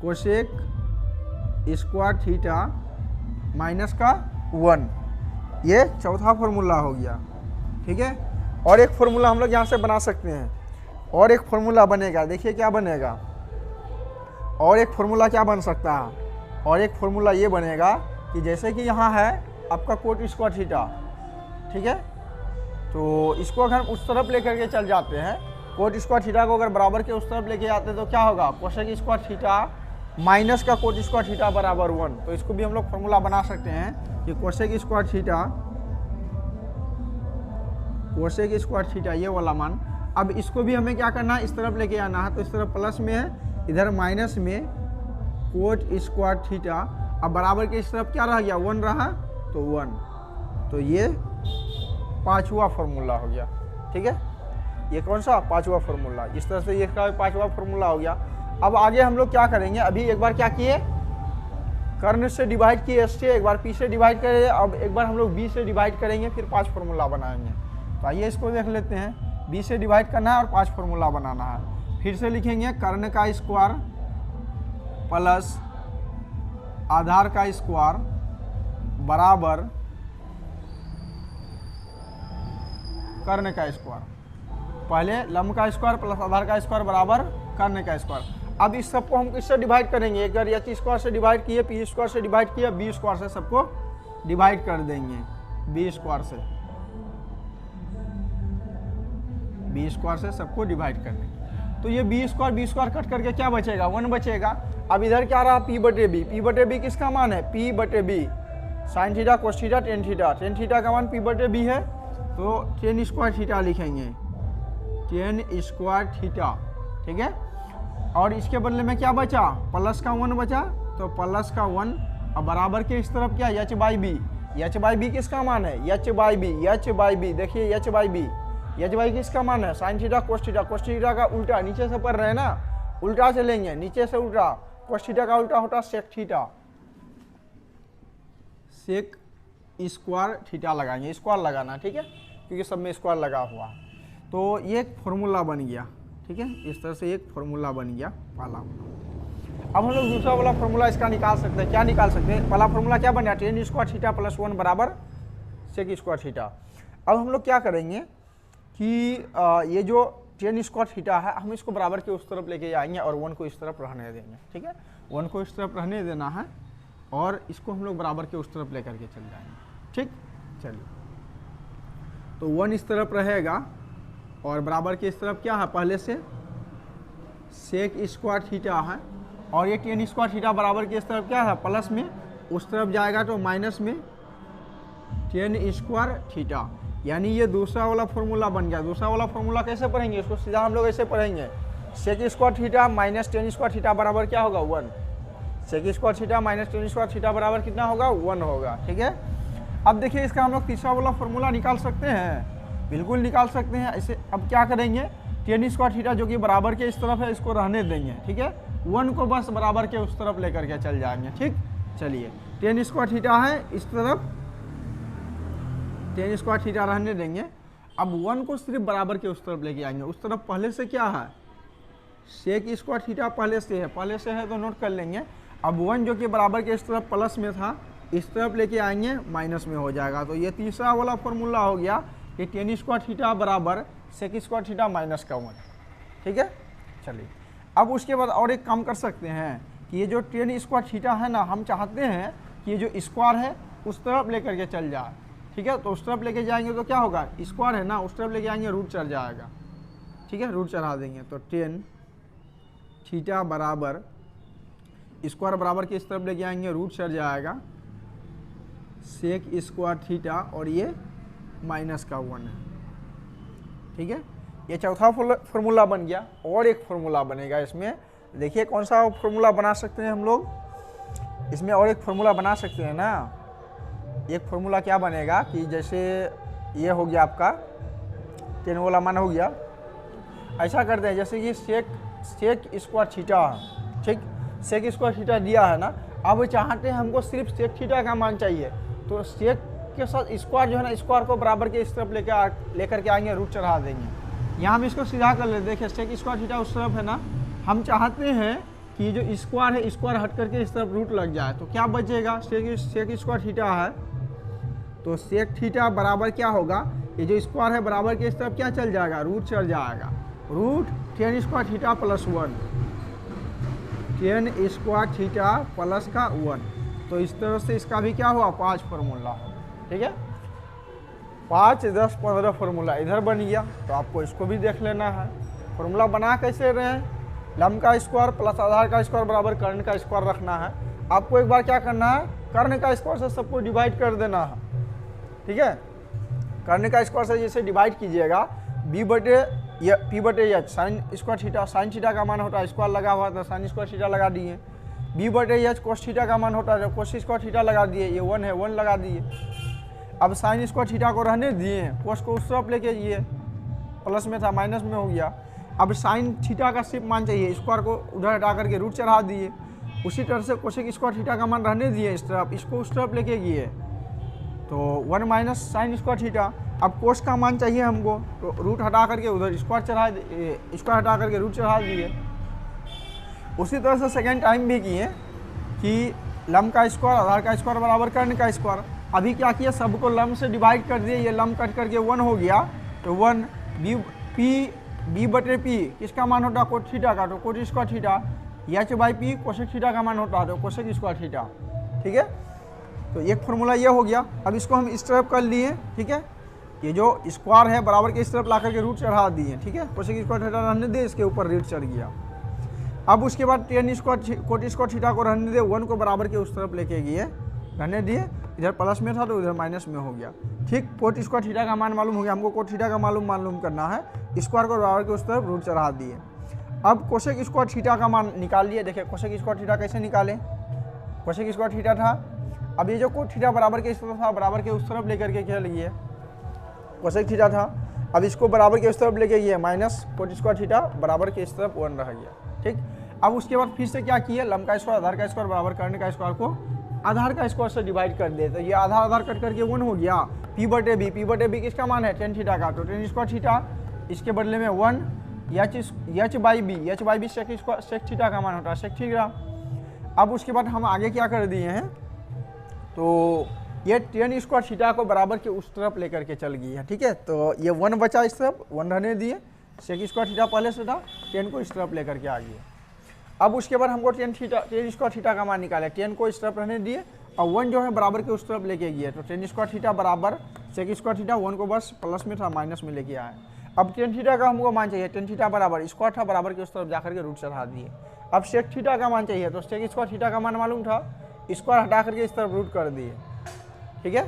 कोसेक स्क्वायर थीटा माइनस का 1, ये चौथा फॉर्मूला हो गया। ठीक है, और एक फॉर्मूला हम लोग यहाँ से बना सकते हैं, और एक फॉर्मूला बनेगा, देखिए क्या बनेगा, और एक फॉर्मूला क्या बन सकता है, और एक फॉर्मूला ये बनेगा कि जैसे कि यहाँ है आपका कोट स्क्वायर थीटा, ठीक है, तो इसको अगर हम उस तरफ लेकर के चल जाते हैं, कोट स्क्वायर थीटा को अगर बराबर के उस तरफ लेके जाते हैं तो क्या होगा, कोसेक स्क्वायर थीटा माइनस का कोट स्क्वायर थीटा बराबर 1, तो इसको भी हम लोग फॉर्मूला बना सकते हैं कि कोसेक स्क्वायर थीटा ये वाला मान। अब इसको भी हमें क्या करना है, इस तरफ लेके आना है, तो इस तरफ प्लस में है, इधर माइनस में कोट स्क्वायर थीटा, अब बराबर के इस तरफ क्या रह गया, 1 रहा, तो 1, तो ये पांचवा फॉर्मूला हो गया। ठीक है, ये कौन सा, पांचवा फॉर्मूला, इस तरह से ये इसका पांचवा फॉर्मूला हो गया। अब आगे हम लोग क्या करेंगे, अभी एक बार क्या किए, कर्ण से डिवाइड किए एस से, एक बार पी से डिवाइड करेंगे, अब एक बार हम लोग बी से डिवाइड करेंगे, फिर 5 फॉर्मूला बनाएंगे। तो आइए इसको देख लेते हैं, बी से डिवाइड करना है और 5 फॉर्मूला बनाना है। फिर से लिखेंगे कर्ण का स्क्वायर प्लस आधार का स्क्वायर बराबर कर्ण का स्क्वायर, पहले लंब का स्क्वायर प्लस आधार का स्क्वायर बराबर कर्ण का स्क्वायर। अब इस सबको हम किससे डिवाइड करेंगे, अगर एच स्क्वायर से डिवाइड किए, पी स्क्वायर से डिवाइड किया, बी स्क्वायर से सबको डिवाइड कर देंगे, बी स्क्वायर से सबको डिवाइड कर देंगे। तो ये बी स्क्वायर कट करके क्या बचेगा, 1 बचेगा। अब इधर क्या रहा, पी बटे बी किसका मान है, पी बटे B sine theta cos theta tan theta का मान पी बटे बी है, तो टेन स्क्वायर थीटा लिखेंगे, टेन स्क्वायर थीटा, ठीक है। और इसके बदले में क्या बचा, प्लस का 1 बचा, तो प्लस का 1, अब बराबर के इस तरफ क्या, एच बाई बी किसका मान है, एच बाई बी, देखिए एच बाई किसका मान है, साइन थीटा कोस थीटा का उल्टा, नीचे से पढ़ रहे हैं ना, उल्टा से लेंगे, नीचे से उल्टा, कोस थीटा का उल्टा होता sec theta, sec square theta लगाएंगे, स्क्वायर लगाना, ठीक है, क्योंकि सब में स्क्वायर लगा हुआ है। तो ये एक फॉर्मूला बन गया, ठीक है, इस तरह से एक फॉर्मूला बन गया पहला। अब हम लोग दूसरा वाला फॉर्मूला इसका निकाल सकते हैं, क्या निकाल सकते हैं, पहला फॉर्मूला क्या बन गया, टेन स्क्वायर थीटा प्लस 1 बराबर सेक स्क्वायर थीटा। अब हम लोग क्या करेंगे कि ये जो टेन स्क्वायर थीटा है, हम इसको बराबर के उस तरफ लेके जाएंगे और 1 को इस तरफ रहने देंगे, ठीक है, 1 को इस तरफ रहने देना है और इसको हम लोग बराबर के उस तरफ लेकर के चल जाएंगे, ठीक। चलिए, तो 1 इस तरफ रहेगा और बराबर के इस तरफ क्या है, पहले से सेक स्क्वायर थीटा है, और ये टेन स्क्वायर थीटा बराबर के इस तरफ क्या है, प्लस में, उस तरफ जाएगा तो माइनस में टेन स्क्वायर थीटा, यानी ये दूसरा वाला फॉर्मूला बन गया। दूसरा वाला फॉर्मूला कैसे पढ़ेंगे, इसको सीधा हम लोग ऐसे पढ़ेंगे, sec square theta minus tan square theta बराबर क्या होगा, 1, sec square theta minus tan square theta बराबर कितना होगा, 1 होगा, ठीक है। अब देखिए इसका हम लोग तीसरा वाला फॉर्मूला निकाल सकते हैं, बिल्कुल निकाल सकते हैं ऐसे। अब क्या करेंगे, टेन स्क्वायर थीटा जो कि बराबर के इस तरफ है, इसको रहने देंगे, ठीक है, 1 को बस बराबर के उस तरफ लेकर के चल जाएंगे, ठीक। चलिए, टेन स्क्वायर थीटा है इस तरफ, टेन स्क्वायर थीटा रहने देंगे। अब 1 को सिर्फ बराबर के उस तरफ लेके आएंगे, उस तरफ पहले से क्या है, सेक स्क्वायर थीटा पहले से है तो नोट कर लेंगे। अब 1 जो कि बराबर के इस तरफ प्लस में था, इस तरफ लेके आएंगे माइनस में हो जाएगा। तो ये तीसरा वाला फॉर्मूला हो गया कि टेन स्क्वायर थीटा बराबर सेक स्क्वायर थीटा माइनस का 1, ठीक है। चलिए, अब उसके बाद और एक काम कर सकते हैं कि ये जो टेन स्क्वायर थीटा है ना, हम चाहते हैं कि ये जो स्क्वायर है उस तरफ लेकर के चल जाए, ठीक है। तो उस तरफ लेके जाएंगे तो क्या होगा, स्क्वायर है ना, उस तरफ लेके आएंगे रूट चढ़ जाएगा, ठीक है, रूट चढ़ा देंगे। तो टेन थीटा बराबर स्क्वायर बराबर के इस तरफ लेके आएंगे, रूट चढ़ जाएगा सेक स्क्वायर थीटा, और ये माइनस का 1 है, ठीक है। ये चौथा फॉर्मूला बन गया। और एक फॉर्मूला बनेगा इसमें, देखिए कौन सा फॉर्मूला बना सकते हैं हम लोग इसमें, और एक फॉर्मूला बना सकते हैं ना। एक फॉर्मूला क्या बनेगा कि जैसे ये हो गया आपका 10 वाला मान हो गया, ऐसा करते हैं जैसे कि सेक स्क्वायर थीटा, ठीक, सेक स्क्वायर थीटा दिया है ना, अब चाहते हैं हमको सिर्फ सेक थीटा का मान चाहिए, तो सेक के साथ स्क्वायर जो है ना, स्क्वायर को बराबर के इस तरफ लेकर के आएंगे, रूट चढ़ा देंगे। यहाँ हम इसको सीधा कर लेते, देखिए सेक स्क्वायर थीटा उस तरफ है ना, हम चाहते हैं कि जो स्क्वायर है, स्क्वायर हट करके इस तरफ रूट लग जाए, तो क्या बचेगा, सेक स्क्वायर थीटा है, तो सेक थीटा बराबर क्या होगा, ये जो स्क्वायर है बराबर के इस तरफ क्या चल जाएगा, रूट चढ़ जाएगा, root tan square theta plus 1, tan square theta plus का 1। तो इस तरह से इसका भी क्या हुआ, 5 फार्मूला हो, ठीक है, 5, 10, 15 फार्मूला इधर बन गया। तो आपको इसको भी देख लेना है, फार्मूला बना कैसे रहे हैं, लंब का स्क्वायर प्लस आधार का स्क्वायर बराबर कर्ण का स्क्वायर रखना है। आपको एक बार क्या करना है, कर्ण का स्क्वायर से सबको डिवाइड कर देना है, ठीक है। कर्ण का स्क्वायर से जैसे डिवाइड कीजिएगा, बी बटे या पी बटे h sine square theta, sine theta का मान होता है, स्क्वायर लगा हुआ था, साइन स्क्वायर थीटा लगा दिए। बी बटे एच कोस थीटा का मान होता है, कोस स्क्वायर थीटा लगा दिए, ये 1 है, 1 लगा दिए। अब साइन स्क्वायर थीटा को रहने दिए, कोस को उस तरफ लेके दिए, प्लस में था माइनस में हो गया। अब साइन थीटा का सिर्फ मान चाहिए, स्क्वायर को उधर हटा करके रूट चढ़ा दिए। उसी तरह से कोसेक स्क्वायर थीटा का मान रहने दिए इस तरफ, इसको उस तरफ लेके गए, तो 1 माइनस साइन स्क्वायर थीटा। अब कोस का मान चाहिए हमको, तो रूट हटा करके उधर स्क्वायर चढ़ा, स्क्वायर हटा करके रूट चढ़ा दिए। उसी तरह से सेकेंड टाइम भी किए कि लंब का स्क्वायर आधार का स्क्वायर बराबर कर्ण का स्क्वायर। अभी क्या किया, सबको लंब से डिवाइड कर दिए, ये लंब कट करके 1 हो गया, तो 1 बी बटे पी किसका मान होता है, कोट थीटा का, तो coat square theta H by P cosec theta का मान होता है तो कोसेक स्क्वायर थीटा, ठीक है। तो एक फॉर्मूला ये हो गया। अब इसको हम इस तरफ कर लिए, ठीक है। ये जो स्क्वायर है बराबर के इस तरफ ला करके रूट चढ़ा दिए, ठीक है। कोसेक स्क्वायर थीटा रहने दे, इसके ऊपर रूट चढ़ गया। अब उसके बाद ten square coat square theta को रहने दे, 1 को बराबर के उस तरफ लेके गए, रहने दिए। इधर प्लस में था तो उधर माइनस में हो गया, ठीक। कोट स्क्वायर थीटा का मान मालूम हो गया हमको, कोट थीटा का मालूम करना है। स्क्वायर को बराबर के उस तरफ रूट चढ़ा दिए। अब कोसेक स्क्वायर थीटा का मान निकाल लिए। देखिए कोसेक स्क्वायर थीटा कैसे निकालें, कोसेक स्क्वायर थीटा था, अब ये जो कोट थीटा बराबर के इस तरफ था, बराबर के उस तरफ लेकर के क्या लिए, कोसेक थीटा था। अब इसको बराबर के उस तरफ लेके गए, माइनस कोट स्क्वायर थीटा बराबर के इस तरफ 1 रह गया, ठीक। अब उसके बाद फिर से क्या किए, लंब का स्क्वायर आधार का स्क्वायर बराबर करने का स्क्वायर को आधार का स्क्वायर से डिवाइड कर दे, तो ये आधार कट करके 1 हो गया। पी बटे बी किसका मान है, टेन थीटा का, तो टेन स्क्वायर थीटा, इसके बदले में 1 H by B sec theta का मान होता है, सेक थीटा। अब उसके बाद हम आगे क्या कर दिए हैं, तो ये टेन स्क्वायर थीटा को बराबर के उस तरफ लेकर के चल गई है, ठीक है। तो ये 1 बचा, इस तरफ 1 रहने दिए, सेक स्क्वायर थीटा पहले से था, 10 को इस तरफ लेकर के आ गए। अब उसके बाद हमको टेन स्क्वायर थीटा का मान निकाला, 10 को इस तरफ रहने दिए और 1 जो है बराबर के उस तरफ लेके गए, तो टेन स्क्वायर थीटा बराबर सेक स्क्वायर थीटा, 1 को बस प्लस में था माइनस में लेके आए। अब टेन थीटा का हमको मान चाहिए, टेन थीटा बराबर स्क्वायर था, बराबर के उस तरफ जाकर के रूट चढ़ा दिए। अब सेक थीटा का मान चाहिए, तो सेक स्क्वायर थीटा का मान मालूम था, स्क्वायर हटा करके इस तरफ रूट कर दिए, ठीक है।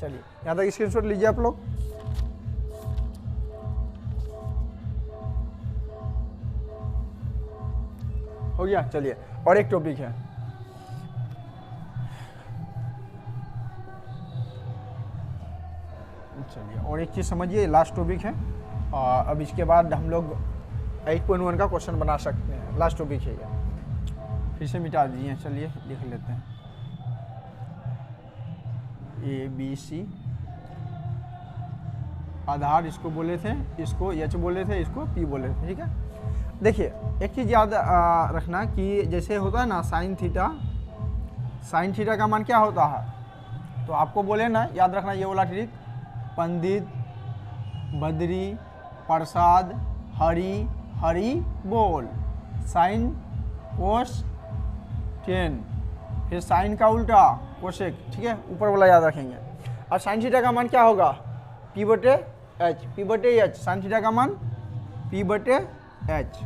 चलिए यहाँ तक स्क्रीनशॉट लीजिए आप लोग। हो गया। चलिए और एक टॉपिक है, चलिए और एक चीज़ समझिए, लास्ट टॉपिक है। अब इसके बाद हम लोग 8.1 का क्वेश्चन बना सकते हैं, लास्ट टॉपिक है ये, फिर से मिटा दिए। चलिए लिख लेते हैं, ABC आधार इसको बोले थे, इसको H बोले थे, इसको P बोले थे, ठीक है। देखिए एक चीज़ याद रखना कि जैसे होता है ना साइन थीटा का मान क्या होता है, तो आपको बोले ना, याद रखना ये वाला ट्रिक, पंडित, बद्री, प्रसाद, हरी बोल, साइन कोस 10, फिर साइन का उल्टा कोसेक, ठीक है, ऊपर वाला याद रखेंगे। और साइन थीटा का मान क्या होगा, P बटे एच, साइन थीटा का मान P बटे एच।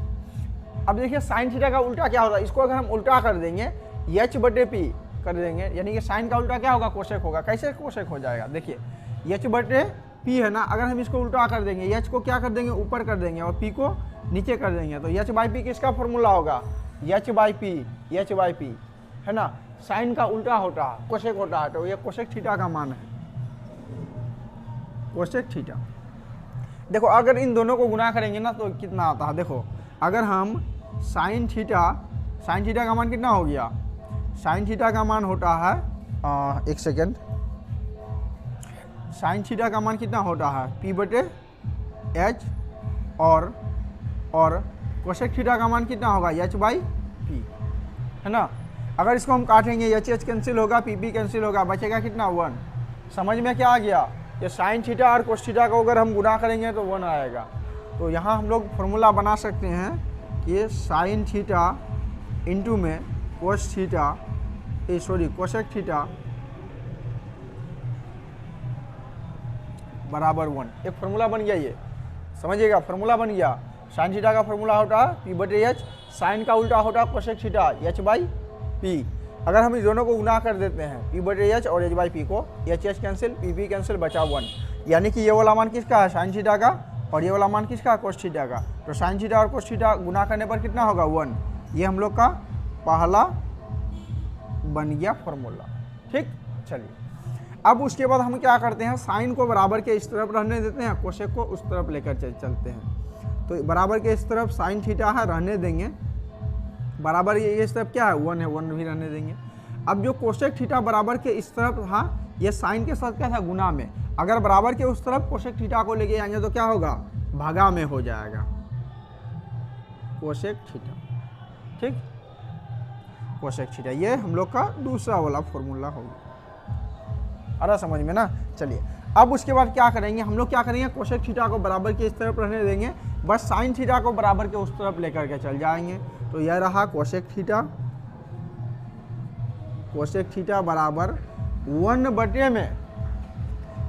अब देखिए साइन थीटा का उल्टा क्या होगा, इसको अगर हम उल्टा कर देंगे H बटे P कर देंगे, यानी कि साइन का उल्टा क्या होगा, कोसेक होगा। कैसे कोसेक हो जाएगा, देखिए H बटे P है ना, अगर हम इसको उल्टा कर देंगे, H को क्या कर देंगे, ऊपर कर देंगे और P को नीचे कर देंगे, तो H बाई P किसका फॉर्मूला होगा, H बाई P है ना। साइन का उल्टा होता है, कोसेक होता है, तो ये कोसेक थीटा का मान है, कोसेक थीटा। देखो अगर इन दोनों को गुना करेंगे ना तो कितना आता है, देखो अगर हम साइन थीटा का मान कितना हो गया, साइन थीटा का मान होता है, एक सेकेंड, साइन थीटा का मान कितना होता है, P बटे एच, और कोसेक थीटा का मान कितना होगा, H बाई P, है ना। अगर इसको हम काटेंगे, H कैंसिल होगा, P कैंसिल होगा, बचेगा कितना, 1। समझ में क्या आ गया, ये साइन थीटा और कोस थीटा को अगर हम गुणा करेंगे तो 1 आएगा। तो यहाँ हम लोग फॉर्मूला बना सकते हैं कि साइन थीटा इंटू में कोस थीटा, कोसेक थीटा बराबर 1। एक फॉर्मूला बन गया, ये समझिएगा, फॉर्मूला बन गया। साइन थीटा का फॉर्मूला होता है P बटे एच, साइन का उल्टा होता है cosec theta, H by P। अगर हम इस दोनों को गुना कर देते हैं, P बटे एच और H बाई P को, H कैंसिल, P कैंसिल, बचा 1, यानी कि ये वाला मान किसका है, साइन थीटा का, और ये वाला मान किसका है, कोस थीटा का। तो साइन थीटा और कोस थीटा गुना करने पर कितना होगा, 1। ये हम लोग का पहला बन गया फॉर्मूला, ठीक। चलिए अब उसके बाद हम क्या करते हैं, साइन को बराबर के इस तरफ रहने देते हैं, कोसेक को उस तरफ लेकर चलते हैं। तो बराबर के इस तरफ साइन थीटा है, रहने देंगे, बराबर ये इस तरफ क्या है, 1 है, 1 भी रहने देंगे। अब जो कोसेक थीटा बराबर के इस तरफ था, ये साइन के साथ क्या था, गुना में, अगर बराबर के उस तरफ कोसेक थीटा को लेके आएंगे तो क्या होगा, भागा में हो जाएगा, कोसेक थीटा, ठीक, कोसेक थीटा। ये हम लोग का दूसरा वाला फॉर्मूला होगा, अरे समझ में ना। चलिए अब उसके बाद क्या करेंगे, हम लोग क्या करेंगे, कोसेक थीटा को बराबर के इस तरफ रहने देंगे, बस साइन थीटा को बराबर के उस तरफ लेकर के चल जाएंगे। तो यह रहा कोसेक थीटा, कोसेक थीटा बराबर 1 में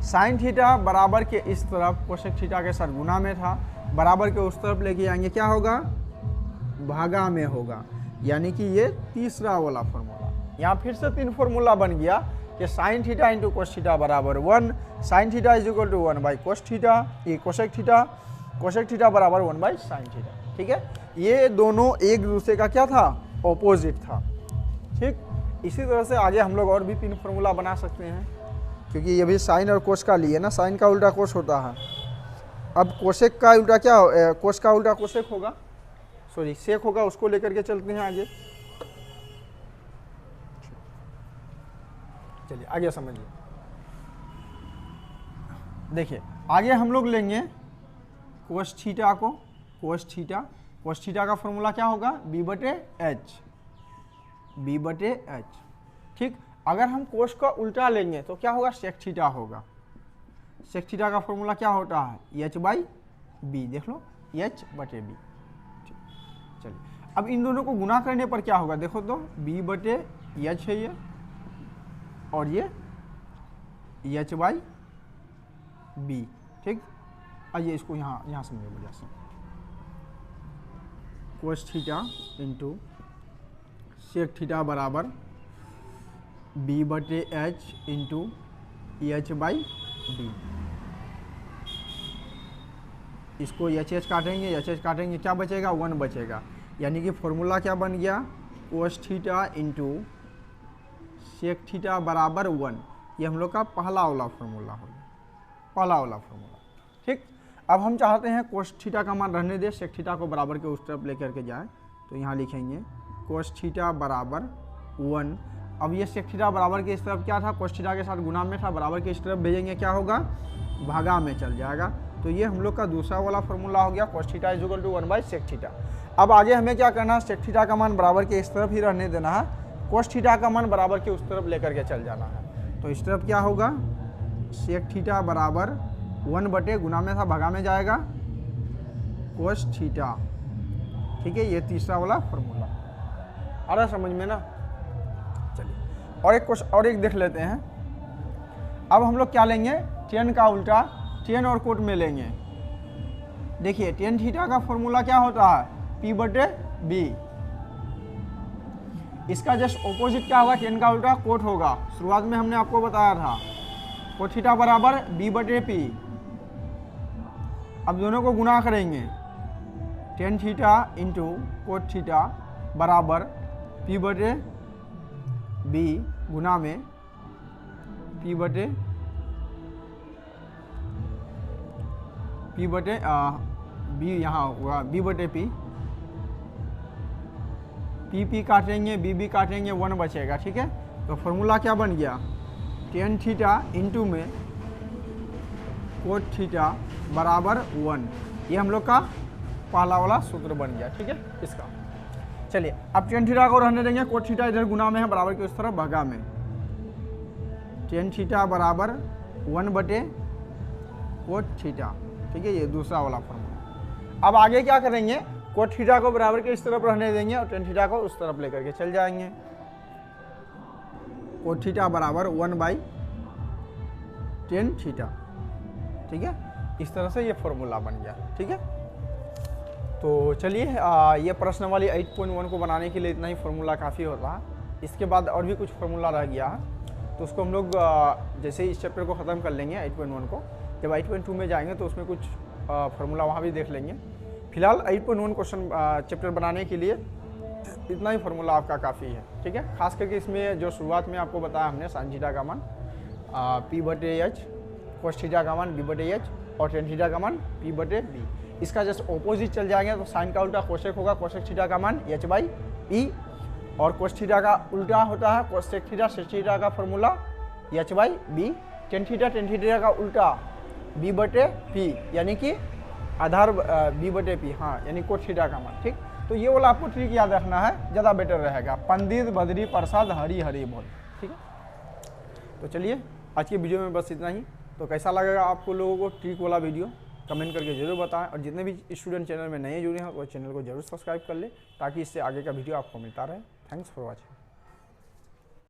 साइन थीटा बराबर के इस तरफ कोसेक थीटा के साथ गुना में था, बराबर के उस तरफ लेके आएंगे, क्या होगा, भागा में होगा। यानी कि ये तीसरा वाला फॉर्मूला। यहाँ फिर से 3 फॉर्मूला बन गया कि sine theta into cos theta बराबर 1, sine theta is equal to 1 by cos theta, ये कोसेक थीटा बराबर 1 बाई साइन थीटा। ठीक है, ये दोनों एक दूसरे का क्या था, ऑपोजिट था। ठीक, इसी तरह से आगे हम लोग और भी 3 फॉर्मूला बना सकते हैं, क्योंकि ये भी साइन और कोस का लिए ना, साइन का उल्टा कोस होता है। अब कोसेक का उल्टा क्या, कोस का उल्टा कोसेक होगा, सॉरी सेक होगा, उसको लेकर के चलते हैं आगे। चलिए आगे समझिए। देखिए आगे हम लोग लेंगे कोस थीटा को, कोस थीटा का फॉर्मूला क्या होगा, b/h, b/h। ठीक, अगर हम कोस का उल्टा लेंगे तो क्या होगा, सेक थीटा होगा। सेक थीटा का फॉर्मूला क्या होता है, h/b, देख लो h/b। चलिए अब इन दोनों को गुना करने पर क्या होगा, देखो तो b/h है ये, और ये h/b। ठीक, आइए इसको यहाँ समझिए बढ़िया से। Cos theta into sec theta बराबर b/h इंटू h/b। इसको h काटेंगे, क्या बचेगा, 1 बचेगा। यानी कि फॉर्मूला क्या बन गया, cos theta into sec theta बराबर 1। ये हम लोग का पहला वाला फॉर्मूला हो गया, पहला वाला फॉर्मूला। ठीक, अब हम चाहते हैं कोस थीटा का मान रहने दे, सेक थीटा को बराबर के उस तरफ लेकर के जाए, तो यहाँ लिखेंगे कोस थीटा बराबर 1। अब ये सेक थीटा बराबर के इस तरफ क्या था, कोस थीटा के साथ गुना में था, बराबर के इस तरफ भेजेंगे, क्या होगा, भागा में चल जाएगा। तो ये हम लोग का दूसरा वाला फॉर्मूला हो गया, cos theta is equal to 1 by sec theta. अब आगे हमें क्या करना है, सेक थीटा का मान बराबर के इस तरफ ही रहने देना है, कोस थीटा का मान बराबर के उस तरफ लेकर के चल जाना है। तो इस तरफ क्या होगा, सेक थीटा बराबर 1 गुना में था, भागा में जाएगा, कोस थीटा। ठीक है, ये तीसरा वाला फॉर्मूला आ रहा समझ में ना। चलिए और एक देख लेते हैं। अब हम लोग क्या लेंगे, tan का उल्टा tan और कोट में लेंगे। देखिए tan थीटा का फॉर्मूला क्या होता है, p/b। इसका जस्ट ऑपोजिट क्या होगा, tan का उल्टा कोट होगा। शुरुआत में हमने आपको बताया था, कोट थीटा बराबर b/p। अब दोनों को गुना करेंगे, tan theta into coat theta बराबर p/b गुना में p/b यहाँ होगा b/p, p काटेंगे, b काटेंगे, 1 बचेगा। ठीक है, तो फॉर्मूला क्या बन गया, tan थीटा इंटू में कोट थीटा बराबर 1। ये हम लोग का पहला वाला सूत्र बन गया। ठीक है, इसका चलिए अब tan थीटा को रहने देंगे, कोट थीटा इधर गुना में है, बराबर के उस तरफ भागा में, tan थीटा बराबर 1 कोट थीटा। ठीक है, ये दूसरा वाला फॉर्मूला। अब आगे क्या करेंगे, कोट थीटा को बराबर के इस तरफ रहने देंगे और tan थीटा को उस तरफ लेकर के चल जाएंगे। कोट थीटा बराबर 1 बाई tan थीटा। ठीक है, इस तरह से ये फॉर्मूला बन गया। ठीक है, तो चलिए ये प्रश्न वाली 8.1 को बनाने के लिए इतना ही फॉर्मूला काफ़ी होता है। इसके बाद और भी कुछ फॉर्मूला रह गया है, तो उसको हम लोग जैसे ही इस चैप्टर को ख़त्म कर लेंगे 8.1 को, जब 8.2 में जाएंगे तो उसमें कुछ फार्मूला वहाँ भी देख लेंगे। फिलहाल 8.1 क्वेश्चन चैप्टर बनाने के लिए इतना ही फार्मूला आपका काफ़ी है। ठीक है, खास करके इसमें जो शुरुआत में आपको बताया हमने, साइन थीटा का मान p/h, कोस थीटा का मान b/h और tan थीटा का मान p/b। इसका जस्ट ऑपोजिट चल जाएंगे तो साइन का उल्टा कोसेक होगा, कोसेक थीटा का मान h/e, और कोस थीटा का उल्टा होता है कोसेक थीटा, सेक थीटा का फॉर्मूला h/b, tan थीटा का उल्टा b/p, यानी कि आधार b/p, हाँ, यानी कोस थीटा का मान। ठीक, तो ये वाला आपको ट्रिक याद रखना है, ज़्यादा बेटर रहेगा। पंडित बद्री प्रसाद हरी हरी बोल। ठीक है, तो चलिए आज की वीडियो में बस इतना ही। तो कैसा लगेगा आपको लोगों को ट्रिक वाला वीडियो कमेंट करके जरूर बताएं और जितने भी स्टूडेंट चैनल में नए जुड़े हैं वो चैनल को जरूर सब्सक्राइब कर लें ताकि इससे आगे का वीडियो आपको मिलता रहे। Thanks for watching.